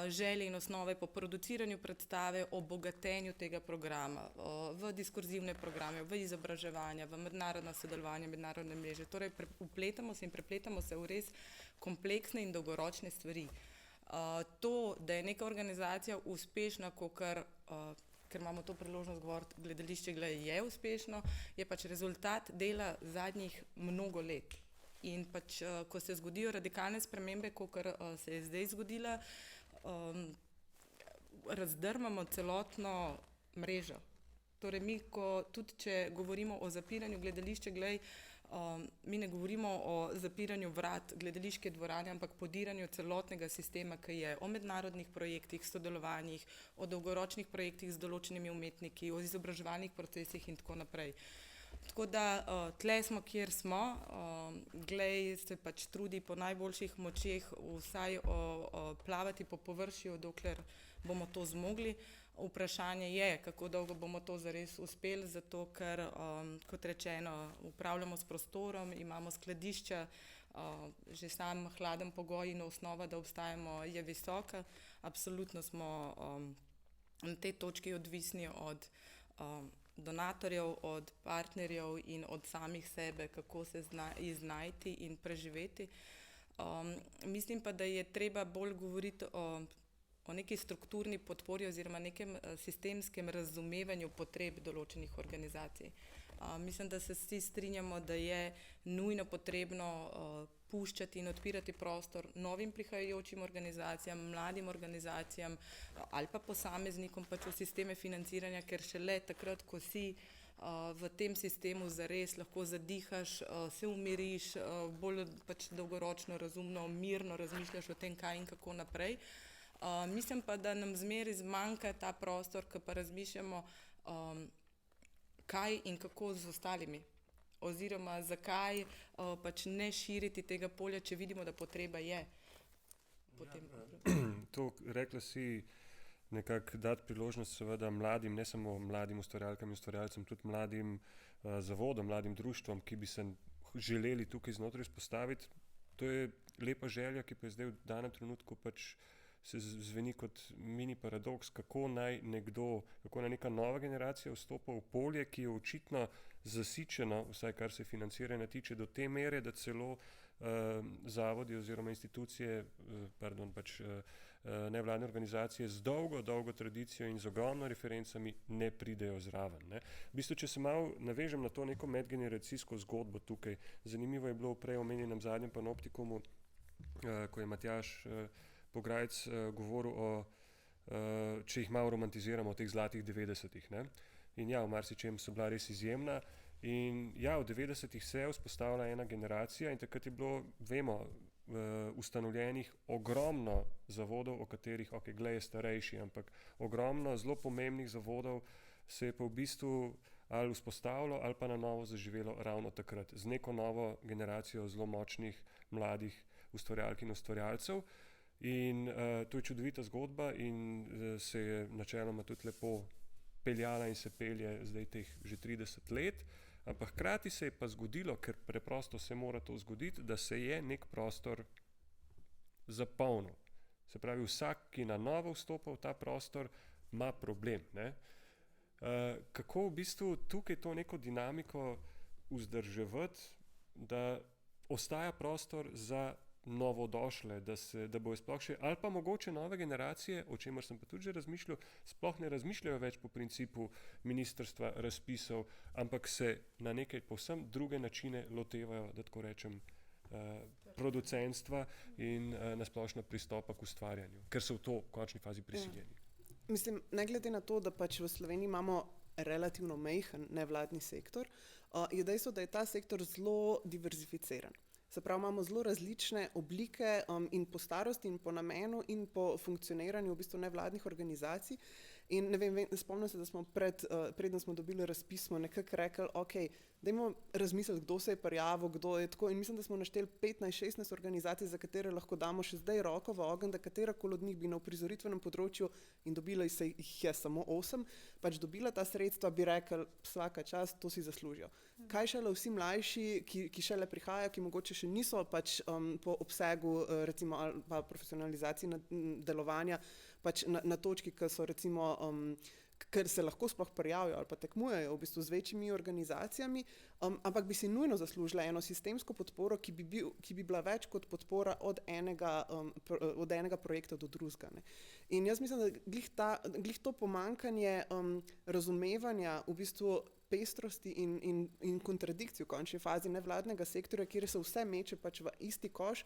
[SPEAKER 2] želje in osnove po produciranju predstave, obogatenju tega programa, v diskurzivne programe, v izobraževanja, v mednarodno sodelovanje, mednarodne mreže. Torej, upletamo se in prepletamo se v res kompleksne in dolgoročne stvari. To, da je neka organizacija uspešna, ker imamo to priložnost govoriti, gledališče je uspešno, je pač rezultat dela zadnjih mnogo let. In pač, ko se zgodijo radikalne spremembe, kot se je zdaj zgodila, razdrmamo celotno mrežo. Torej mi, tudi če govorimo o zapiranju gledališča, mi ne govorimo o zapiranju vrat gledališke dvorane, ampak podiranju celotnega sistema, ki je o mednarodnih projektih, sodelovanjih, o dolgoročnih projektih z določenimi umetniki, o izobraževalnih procesih in tako naprej. Tako da tle smo, kjer smo, Glej se pač trudi po najboljših močeh vsaj plavati po površju, dokler bomo to zmogli. Vprašanje je, kako dolgo bomo to zares uspeli, zato ker, kot rečeno, upravljamo s prostorom, imamo skladišča, že sam hladen pogoj in osnova, da obstajamo, je visoka. Absolutno smo na tej točki odvisni od donatorjev, od partnerjev in od samih sebe, kako se iznajti in preživeti. Mislim pa, da je treba bolj govoriti o neki strukturni podpori oziroma nekem sistemskem razumevanju potreb določenih organizacij. Mislim, da se vsi strinjamo, da je nujno potrebno puščati in odpirati prostor novim prihajajočim organizacijam, mladim organizacijam ali pa posameznikom pač v sisteme financiranja, ker šele takrat, ko si v tem sistemu zares lahko zadihaš, se umiriš, bolj pač dolgoročno, razumno, mirno razmišljaš o tem, kaj in kako naprej. Mislim pa, da nam zmeraj zmanjka ta prostor, ko pa razmišljamo, kaj in kako z ostalimi. Oziroma, zakaj pač ne širiti tega polja, če vidimo, da potreba je.
[SPEAKER 1] To rekla si, nekako dati priložnost seveda mladim, ne samo mladim ustvarjalkam in ustvarjalcem, tudi mladim zavodom, mladim društvom, ki bi se želeli tukaj znotraj izpostaviti. To je lepa želja, ki pa je zdaj v danem trenutku pač se zveni kot mini paradoks, kako naj neka nova generacija vstopa v polje, ki je očitno zasičeno, vsaj kar se financiranja tiče, do te mere, da celo zavodi oziroma institucije, nevladne organizacije z dolgo tradicijo in z ogromno referencami ne pridejo zraven. Ne. V bistvu, če se malo navežem na to neko medgeneracijsko zgodbo tukaj, zanimivo je bilo v prej omenjenem zadnjem panoptikumu, ko je Matjaž Pograjec govoril če jih malo romantiziramo, o teh zlatih 90-ih. Ne? In ja, v marsičem so bila res izjemna. In ja, v 90-ih se je vzpostavila ena generacija in takrat je bilo, vemo, ustanovljenih ogromno zavodov, o katerih, Glej je starejši, ampak ogromno zelo pomembnih zavodov se je pa v bistvu ali vzpostavilo ali pa na novo zaživelo ravno takrat, z neko novo generacijo zelo močnih mladih ustvarjalk in ustvarjalcev. In to je čudovita zgodba in se je načeloma tudi lepo peljala in se pelje zdaj teh že 30 let, ampak hkrati se je pa zgodilo, ker preprosto se mora to zgoditi, da se je nek prostor zapolnil. Se pravi, vsak, ki na novo vstopa v ta prostor, ima problem. Ne? Kako v bistvu tukaj to neko dinamiko vzdrževati, da ostaja prostor za novodošle, da bojo sploh še, ali pa mogoče nove generacije, o čemer sem pa tudi že razmišljal, sploh ne razmišljajo več po principu ministrstva, razpisov, ampak se na neke povsem druge načine lotevajo, da tako rečem, producentstva in nasplošno pristopa k ustvarjanju, ker so v to v končni fazi prisiljeni.
[SPEAKER 3] Mislim, ne glede na to, da pač v Sloveniji imamo relativno majhen nevladni sektor, je dejstvo, da je ta sektor zelo diverzificiran. Se pravi, imamo zelo različne oblike in po starosti in po namenu in po funkcioniranju v bistvu nevladnih organizacij. In ne vem, spomnim se, da smo preden smo dobili razpis, smo nekako rekli, dajmo razmisliti, kdo se je prijavil, kdo je tako. In mislim, da smo našteli 15-16 organizacij, za katere lahko damo še zdaj roko v ogenj, da katerakoli od njih bi na uprizoritvenem področju, in dobila jih je samo 8, pač dobila ta sredstva, bi rekli, vsaka čast, to si zaslužijo. Kaj šele vsi mlajši, ki šele prihajajo, ki mogoče še niso pač po obsegu recimo ali pa profesionalizaciji delovanja, pač na točki, ki so recimo ker se lahko sploh prijavijo ali pa tekmujejo v bistvu z večjimi organizacijami, ampak bi si nujno zaslužila eno sistemsko podporo, ki bi bila več kot podpora od enega projekta do drugega. In jaz mislim, da glih to pomanjkanje razumevanja v bistvu pestrosti in kontradikcij v končni fazi nevladnega sektorja, kjer se vse meče pač v isti koš,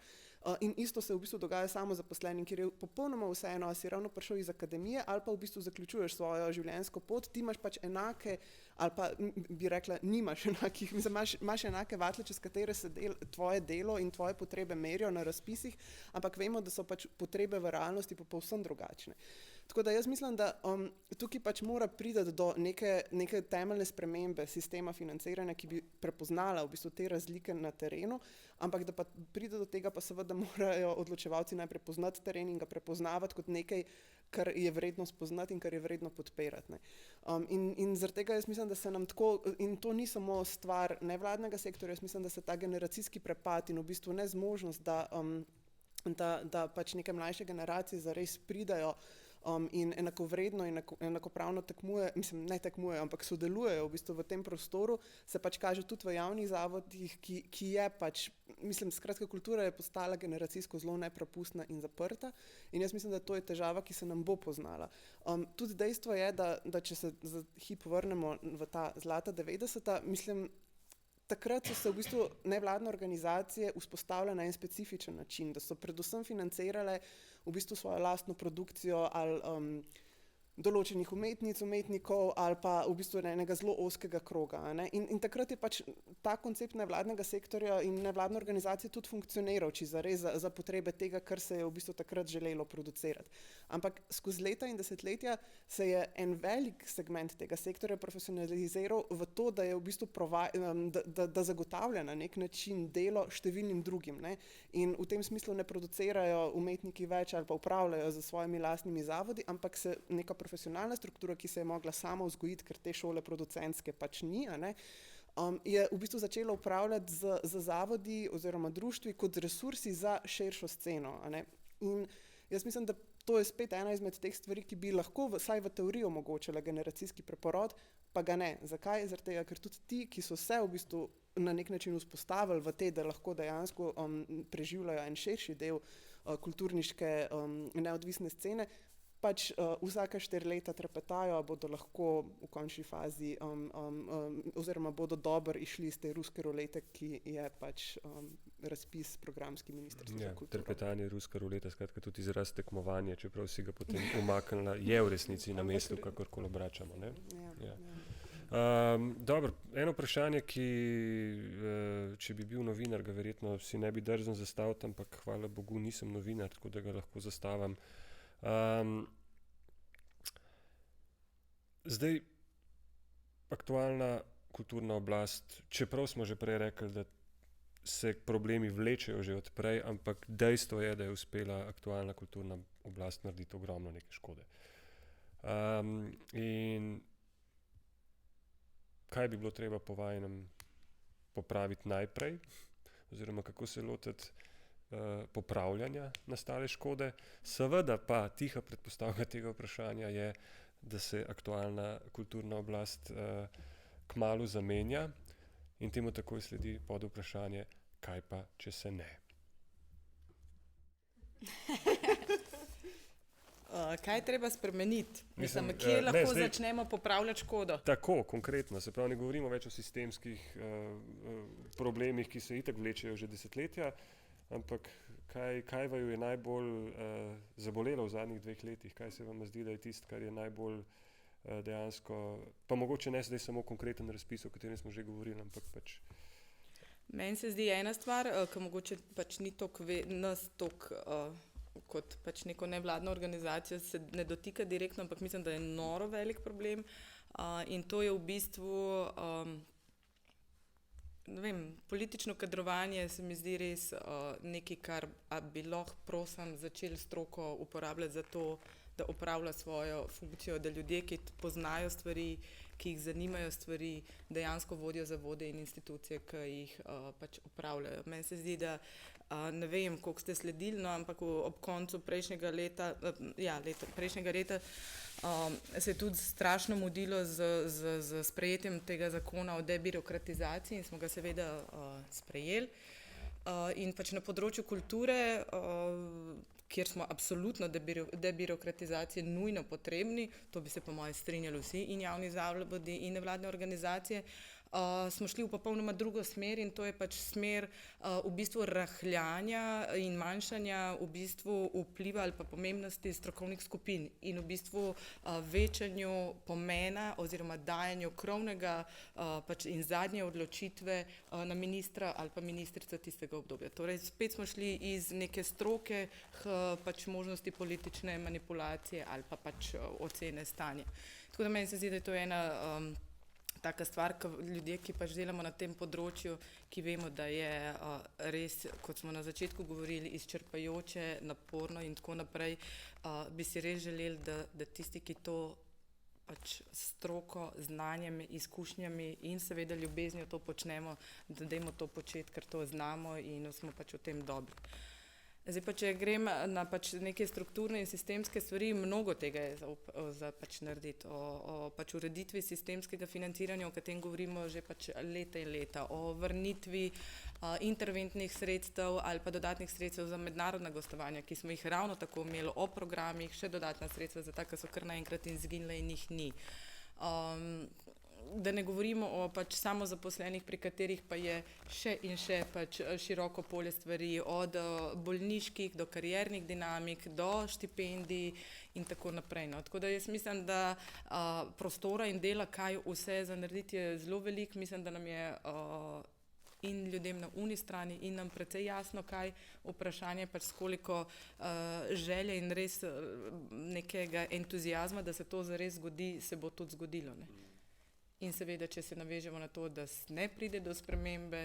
[SPEAKER 3] in isto se v bistvu dogaja samozaposlenim, kjer je popolnoma vseeno, a si ravno prišel iz akademije ali pa v bistvu zaključuješ svojo življenjsko pot, ti imaš pač enake, ali pa bi rekla, nimaš enakih, imaš enake vatle, čez katere se tvoje delo in tvoje potrebe merijo na razpisih, ampak vemo, da so pač potrebe v realnosti pa povsem drugačne. Tako da jaz mislim, da tukaj pač mora priti do neke temeljne spremembe sistema financiranja, ki bi prepoznala v bistvu te razlike na terenu, ampak da pa pride do tega, pa seveda morajo odločevalci najprej poznati teren in ga prepoznavati kot nekaj, kar je vredno spoznati in kar je vredno podpirati. In zaradi tega jaz mislim, da se nam tako, in to ni samo stvar nevladnega sektorja, jaz mislim, da se ta generacijski prepad in v bistvu nezmožnost, da pač neke mlajše generacije zares pridajo in enakovredno in enakopravno tekmujejo, ampak sodelujejo v bistvu v tem prostoru, se pač kaže tudi v javnih zavodih, ki je pač, skratka, kultura je postala generacijsko zelo nepropustna in zaprta in jaz mislim, da to je težava, ki se nam bo poznala. Tudi dejstvo je, da če se za hip vrnemo v ta zlata 90-ta, takrat so se v bistvu nevladne organizacije vzpostavile na en specifičen način, da so predvsem financirale v bistvu svojo lastno produkcijo ali določenih umetnikov ali pa v bistvu enega zelo ozkega kroga. In takrat je pač ta koncept nevladnega sektorja in nevladne organizacije tudi funkcioniral, či zares za potrebe tega, kar se je v bistvu takrat želelo producirati. Ampak skozi leta in desetletja se je en velik segment tega sektorja profesionaliziral v to, da je v bistvu da zagotavlja na nek način delo številnim drugim. In v tem smislu ne producirajo umetniki več ali pa upravljajo za svojimi lastnimi zavodi, ampak se neka profesionalna struktura, ki se je mogla sama vzgojiti, ker te šole producentske pač ni, je v bistvu začela upravljati z zavodi oziroma društvi kot resursi za širšo sceno. In jaz mislim, da to je spet ena izmed teh stvari, ki bi lahko vsaj v teoriji omogočila generacijski preporod, pa ga ne. Zakaj? Zaradi tega, ker tudi ti, ki so se v bistvu na nek način vzpostavili v te, da lahko dejansko preživljajo en širši del kulturniške neodvisne scene, pač vsaka 4 leta trepetajo, bodo lahko v končni fazi oziroma bodo dobro išli iz te ruske rulete, ki je pač razpis programski ministrstva za kulturo.
[SPEAKER 1] Trepetanje, ruska ruleta, skratka tudi izraz tekmovanje, čeprav si ga potem umaknila, je v resnici na mestu, kakorkoli obračamo. Dobro, eno vprašanje, ki če bi bil novinar, ga verjetno si ne bi drznil zastaviti, ampak hvala Bogu nisem novinar, tako da ga lahko zastavim. Zdaj, aktualna kulturna oblast, čeprav smo že prej rekli, da se problemi vlečejo že od prej, ampak dejstvo je, da je uspela aktualna kulturna oblast narediti ogromno neke škode. In kaj bi bilo treba po vajinem popraviti najprej, oziroma kako se lotiti popravljanja nastale škode. Seveda pa tiha predpostavka tega vprašanja je, da se aktualna kulturna oblast kmalu zamenja in temu takoj sledi podvprašanje, kaj pa, če se ne.
[SPEAKER 2] Kaj je treba spremeniti? Kje lahko začnemo popravljati škodo?
[SPEAKER 1] Tako, konkretno. Se pravi, ne govorimo več o sistemskih problemih, ki se itak vlečejo že desetletja, ampak kaj vaju je najbolj zabolelo v zadnjih 2 letih? Kaj se vam zdi, da je tisto, kar je najbolj dejansko, pa mogoče ne zdaj samo konkreten razpis, o katerem smo že govorili, ampak pač.
[SPEAKER 2] Meni se zdi ena stvar, ki mogoče pač ni nas toliko kot pač neko nevladno organizacijo se ne dotika direktno, ampak mislim, da je noro velik problem in to je v bistvu politično kadrovanje se mi zdi res nekaj, kar bi lahko prosim začeli stroko uporabljati za to, da opravlja svojo funkcijo, da ljudje, ki poznajo stvari, ki jih zanimajo stvari, dejansko vodijo zavode in institucije, ki jih pač opravljajo. Meni se zdi, da ne vem, koliko ste sledili, no, ampak ob koncu prejšnjega leta, se je tudi strašno mudilo z sprejetjem tega zakona o debirokratizaciji in smo ga seveda sprejeli. In pač na področju kulture, kjer smo absolutno debirokratizacije nujno potrebni, to bi se po mojem strinjali vsi in javni zavodi in nevladne organizacije, smo šli v popolnoma drugo smer in to je pač smer v bistvu rahljanja in manjšanja v bistvu vpliva ali pa pomembnosti strokovnih skupin in v bistvu večanju pomena oziroma dajanju krovnega pač in zadnje odločitve na ministra ali pa ministrico tistega obdobja. Torej spet smo šli iz neke stroke pač možnosti politične manipulacije ali pa pač ocene stanja. Tako da meni se zdi, da je to ena taka stvar, ljudje, ki pač delamo na tem področju, ki vemo, da je res, kot smo na začetku govorili, izčrpajoče, naporno in tako naprej, bi si res želeli, da tisti, ki to pač stroko, znanjem, izkušnjami in seveda ljubeznijo to počnemo, da dajmo to početi, ker to znamo in smo pač v tem dobri. Zdaj pa, če grem na pač neke strukturne in sistemske stvari, mnogo tega je za pač narediti. O pač ureditvi sistemskega financiranja, o katerem govorimo že pač leta in leta, o vrnitvi interventnih sredstev ali pa dodatnih sredstev za mednarodna gostovanja, ki smo jih ravno tako imeli, o programih, še dodatna sredstva za ta, ki so kar naenkrat izginile in jih ni. Da ne govorimo o pač samozaposlenih, pri katerih pa je še in še pač široko polje stvari, od bolniških do kariernih dinamik, do štipendij in tako naprej. No. Tako da jaz mislim, da prostora in dela, kaj vse za narediti, je zelo veliko. Mislim, da nam je in ljudem na uni strani in nam precej jasno, kaj vprašanje pač s koliko želje in res nekega entuzijazma, da se to zares zgodi, se bo tudi zgodilo. Ne. In seveda, če se navežemo na to, da ne pride do spremembe,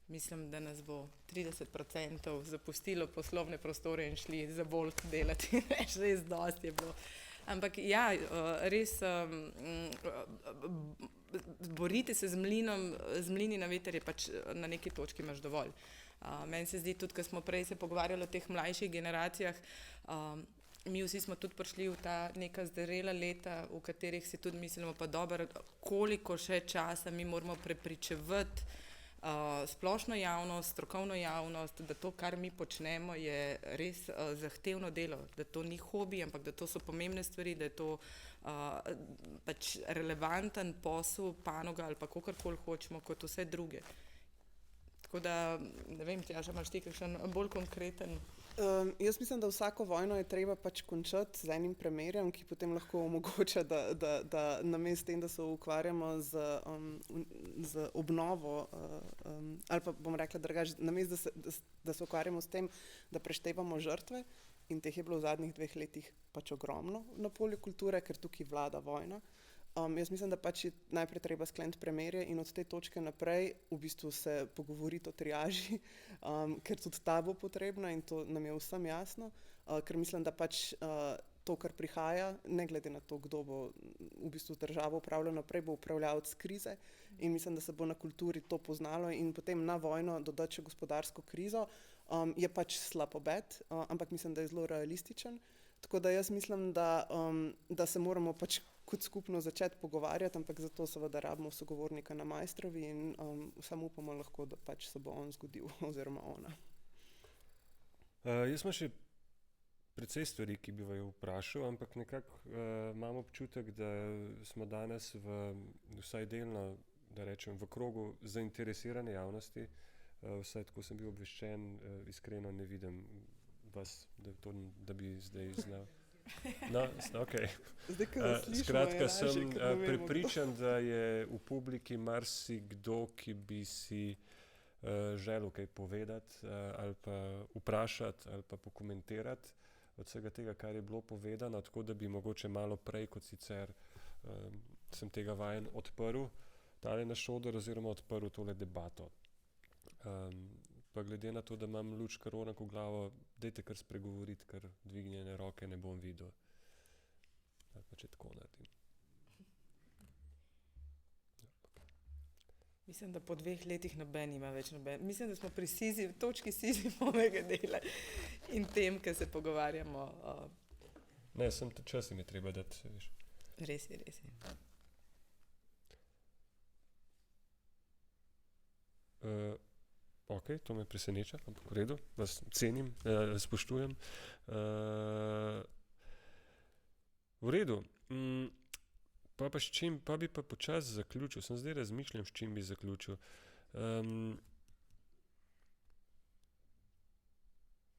[SPEAKER 2] mislim, da nas bo 30% zapustilo poslovne prostore in šli za Bolt delati. Res dosti je bilo. Ampak ja, res boriti se z mlini na veter je pač na neki točki imaš dovolj. Meni se zdi tudi, ko smo prej se pogovarjali o teh mlajših generacijah, mi vsi smo tudi prišli v ta neka zdarela leta, v katerih si tudi mislimo, pa dobro, koliko še časa mi moramo prepričevati splošno javnost, strokovno javnost, da to, kar mi počnemo, je res zahtevno delo, da to ni hobi, ampak da to so pomembne stvari, da je to pač relevanten posel, panoga ali pa kakorkoli hočemo, kot vse druge. Tako da, ne vem, Tjaša, imaš ti kakšen bolj konkreten?
[SPEAKER 3] Jaz mislim, da vsako vojno je treba pač končati z enim primerjem, ki potem lahko omogoča, da namesto tem, da se ukvarjamo z obnovo, ali pa bom rekla drugače, namesto da se ukvarjamo s tem, da preštevamo žrtve, in teh je bilo v zadnjih 2 letih pač ogromno na polju kulture, ker tukaj vlada vojna. Jaz mislim, da pač je najprej treba skleniti premirje in od te točke naprej v bistvu se pogovoriti o triaži, ker tudi ta bo potrebna in to nam je vsem jasno, ker mislim, da pač to, kar prihaja, ne glede na to, kdo bo v bistvu državo upravljal naprej, bo upravljavec krize in mislim, da se bo na kulturi to poznalo in potem na vojno dodati še gospodarsko krizo, je pač slab obet, ampak mislim, da je zelo realističen. Tako da jaz mislim, da se moramo pač kot skupno začeti pogovarjati, ampak zato seveda rabimo sogovornika na Maistrovi in samo upamo lahko, da pač se bo on zgodil oziroma ona.
[SPEAKER 1] Jaz imam še precej stvari, ki bi vaju vprašal, ampak nekako imam občutek, da smo danes vsaj delno, da rečem, v krogu zainteresirane javnosti, vsaj tako sem bil obveščen, iskreno ne vidim vas, da bi zdaj znal. No, okay. Skratka, sem prepričan, da je v publiki marsikdo, ki bi si želel kaj povedati ali pa vprašati ali pa pokomentirati od vsega tega, kar je bilo povedano, tako da bi mogoče malo prej kot sicer sem tega vajen odprl tale naš oder oziroma odprl tole debato. Pa glede na to, da imam luč Karonak v glavo, dajte kar spregovoriti, ker dvignjene roke ne bom videl. ali pa če tako naredim.
[SPEAKER 2] Mislim, da po 2 letih noben ima več noben. Mislim, da smo pri točki Sizifovega dela in tem, ki se pogovarjamo.
[SPEAKER 1] Ne, sem čas jim je treba dati, veš.
[SPEAKER 2] Res je, res je.
[SPEAKER 1] Ok, to me preseneča, ampak v redu, vas cenim, spoštujem. V redu. Pa bi pa počasi zaključil. Sem zdaj razmišljam, s čim bi zaključil.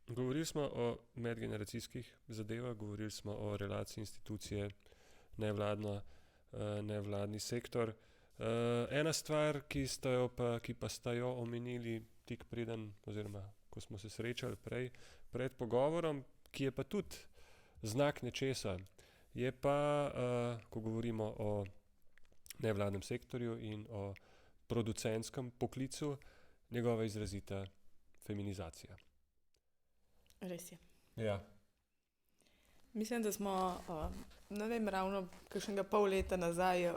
[SPEAKER 1] Govorili smo o medgeneracijskih zadevah, govorili smo o relaciji institucije, nevladni sektor. Ena stvar, ki pa sta jo omenili tik preden, oziroma ko smo se srečali pred pogovorom, ki je pa tudi znak nečesa, je pa, ko govorimo o nevladnem sektorju in o producentskem poklicu, njegova izrazita feminizacija.
[SPEAKER 2] Res je.
[SPEAKER 1] Ja.
[SPEAKER 2] Mislim, da smo, ne vem, ravno kakšnega pol leta nazaj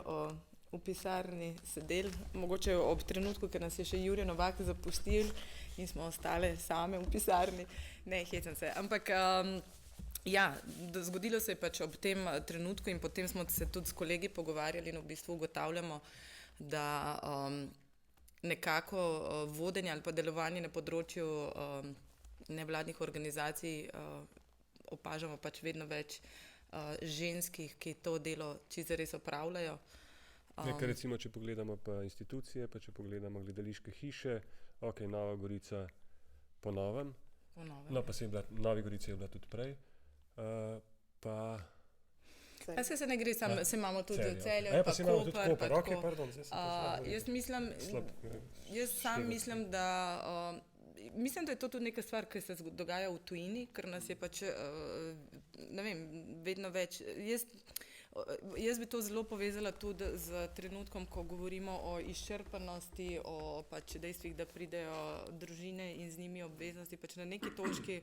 [SPEAKER 2] v pisarni sedeli, mogoče ob trenutku, ker nas je še Jure Novak zapustil in smo ostale same v pisarni. Ne, hecam se, ampak ja, zgodilo se je pač ob tem trenutku in potem smo se tudi s kolegi pogovarjali in v bistvu ugotavljamo, da nekako vodenje ali pa delovanje na področju nevladnih organizacij opažamo pač vedno več ženskih, ki to delo čisto res opravljajo.
[SPEAKER 1] Nekaj recimo, če pogledamo pa institucije, pa če pogledamo gledališke hiše, ok, Nova Gorica po novem. No, pa Novi Gorici je bila tudi prej. Pa
[SPEAKER 2] se ne gre, se imamo tudi Celje,
[SPEAKER 1] pa Koper. Okay, pardon,
[SPEAKER 2] mislim, da je to tudi neka stvar, ki se dogaja v tujini, ker nas je pač, ne vem, vedno več. Jaz bi to zelo povezala tudi z trenutkom, ko govorimo o izčrpanosti, o pač dejstvih, da pridejo družine in z njimi obveznosti. Pač na neki točki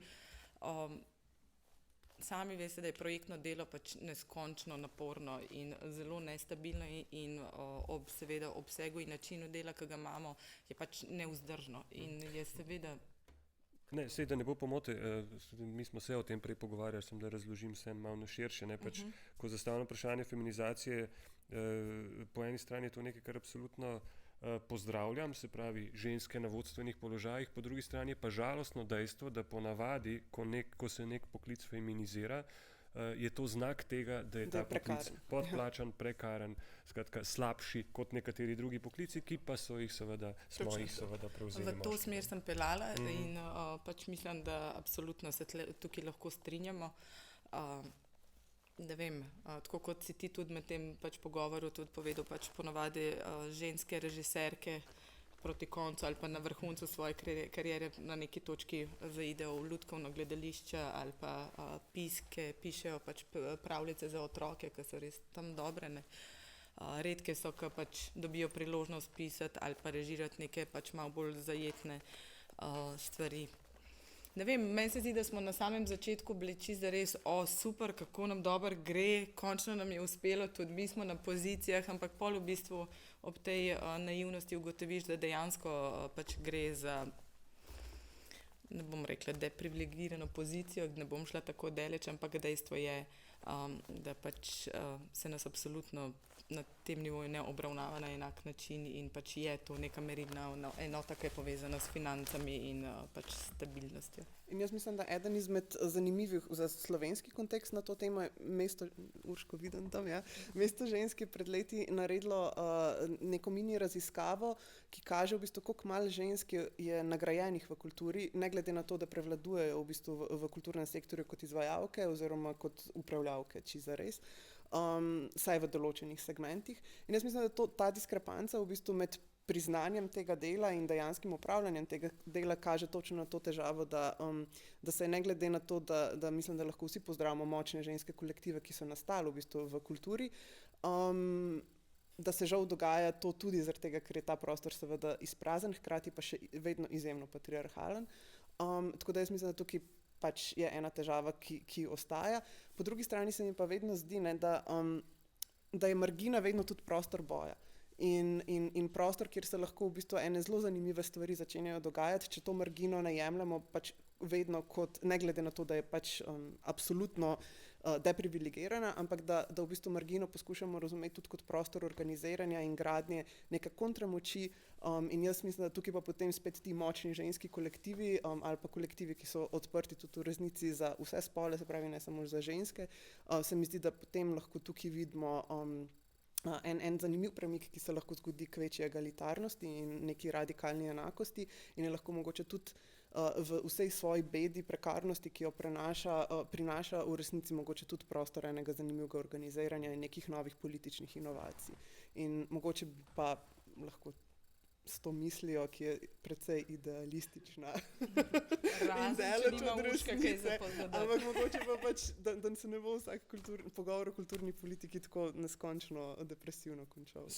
[SPEAKER 2] sami veste, da je projektno delo pač neskončno naporno in zelo nestabilno in ob seveda obsegu in načinu dela, ki ga imamo, je pač nevzdržno. In je seveda...
[SPEAKER 1] Ne, sej, da ne bo pomote, mi smo se o tem prej pogovarjali, sem da razložim vse malo na širše. Ne, pač, ko zastavljam vprašanje feminizacije, po eni strani je to nekaj, kar absolutno pozdravljam, se pravi ženske na vodstvenih položajih, po drugi strani je pa žalostno dejstvo, da ponavadi, ko se nek poklic feminizira, je to znak tega, da je ta poklic podplačan, prekaren, skratka slabši kot nekateri drugi poklici, ki pa smo jih seveda prevzeli.
[SPEAKER 2] V to smer sem pelala in pač mislim, da absolutno se tukaj lahko strinjamo. Ne vem, tako kot si ti tudi med tem pač pogovoru tudi povedal, pač ponavadi ženske režiserke proti koncu ali pa na vrhuncu svoje kariere na neki točki zaidejo v lutkovno gledališče ali pa pišejo pač pravljice za otroke, ki so res tam dobre. Ne. Redke so, ki pač dobijo priložnost pisati ali pa režirati neke pač malo bolj zajetne stvari. Ne vem, meni se zdi, da smo na samem začetku bili čisto res, super, kako nam dobro gre, končno nam je uspelo, tudi mi smo na pozicijah, ampak pol v bistvu ob tej naivnosti ugotoviš, da dejansko pač gre za, ne bom rekla, deprivilegirano pozicijo, ne bom šla tako daleč, ampak dejstvo je, da pač se nas absolutno na tem nivoju ne obravnava na enak način in pač je to neka merilna enota, ki je povezana s financami in pač stabilnostjo.
[SPEAKER 3] In jaz mislim, da eden izmed zanimivih za slovenski kontekst na to temo je mesto, Urško vidim tam, ja, Mesto žensk je pred leti naredilo neko mini raziskavo, ki kaže v bistvu, koliko malo žensk je nagrajenih v kulturi, ne glede na to, da prevladujejo v bistvu v kulturnem sektorju kot izvajalke oziroma kot upravljavke, či zares. Saj v določenih segmentih. In jaz mislim, da ta diskrepanca v bistvu med priznanjem tega dela in dejanskim upravljanjem tega dela kaže točno na to težavo, da se ne glede na to, da mislim, da lahko vsi pozdravimo močne ženske kolektive, ki so nastali v bistvu v kulturi, da se žal dogaja to tudi zaradi tega, ker je ta prostor seveda izprazen, hkrati pa še vedno izjemno patriarhalen. Tako da jaz mislim, da tukaj pač je ena težava, ki ostaja. Po drugi strani se mi pa vedno zdi, ne, da je margina vedno tudi prostor boja. In prostor, kjer se lahko v bistvu ene zelo zanimive stvari začenjajo dogajati, če to margino ne jemljemo pač vedno kot, ne glede na to, da je pač absolutno deprivilegirana, ampak da v bistvu margino poskušamo razumeti tudi kot prostor organiziranja in gradnje neke kontramoči. In jaz mislim, da tukaj pa potem spet ti močni ženski kolektivi ali pa kolektivi, ki so odprti tudi v resnici za vse spole, se pravi ne samo za ženske, se mi zdi, da potem lahko tukaj vidimo en zanimiv premik, ki se lahko zgodi k večji egalitarnosti in neki radikalni enakosti in je lahko mogoče tudi v vsej svoji bedi, prekarnosti, ki jo prinaša v resnici mogoče tudi prostor enega zanimivega organiziranja in nekih novih političnih inovacij. In mogoče pa lahko s to mislijo, ki je precej idealistična.
[SPEAKER 2] Razen, če nima Urška kaj za povedati.
[SPEAKER 3] Ampak mogoče pa pač, da se ne bo vsak pogovor o kulturni politiki tako neskončno depresivno končal.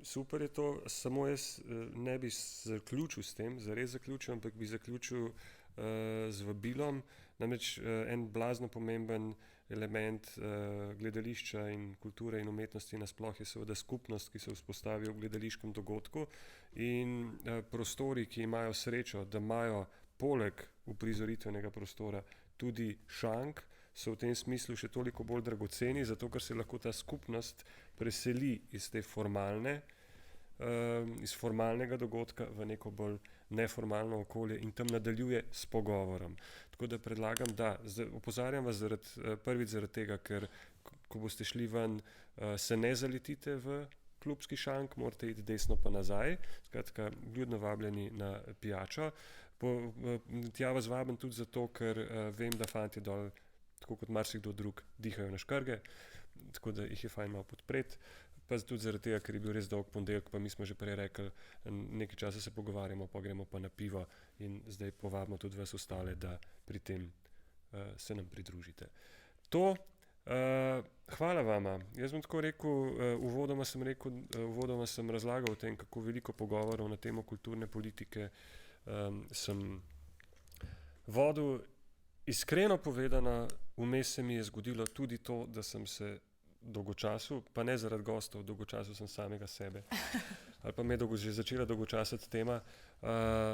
[SPEAKER 1] Super je to, samo jaz ne bi zaključil s tem, zares zaključil, ampak bi zaključil z vabilom. Namreč en blazno pomemben element gledališča in kulture in umetnosti nasploh je seveda skupnost, ki se vzpostavi v gledališkem dogodku in prostori, ki imajo srečo, da imajo poleg uprizoritvenega prostora tudi šank, so v tem smislu še toliko bolj dragoceni, zato ker se lahko ta skupnost preseli iz te iz formalnega dogodka v neko bolj neformalno okolje in tam nadaljuje s pogovorom. Tako da predlagam, da opozarjam vas prvič zaradi tega, ker ko boste šli ven, se ne zaletite v klubski šank, morate iti desno pa nazaj, skratka, vljudno vabljeni na pijačo. Tja vas vabim tudi zato, ker vem, da fantje dol, tako kot marsikdo drug, dihajo na škrge, tako da jih je fajn malo podpreti. Pa tudi zaradi tega, ker je bil res dolg ponedeljek, pa mi smo že prej rekli, nekaj časa se pogovarjamo, pa gremo pa na pivo in zdaj povabimo tudi vas ostale, da pri tem se nam pridružite. To, hvala vama. Jaz bom tako rekel, uvodoma sem razlagal o tem, kako veliko pogovorov na temo kulturne politike sem vodil. Iskreno povedano, vmes se mi je zgodilo tudi to, da sem se dolgočasil, pa ne zaradi gostov, dolgočasil sem samega sebe. Ali pa me je že začela dolgočasiti tema.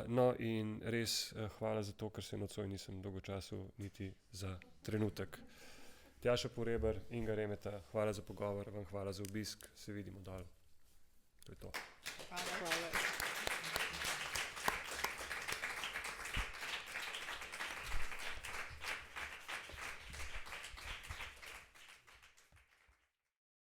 [SPEAKER 1] No in res hvala za to, ker se nocoj nisem dolgočasil niti za trenutek. Tjaša Poreber, Inga Remeta, hvala za pogovor, vam hvala za obisk, se vidimo dol. To je to.
[SPEAKER 2] Hvala.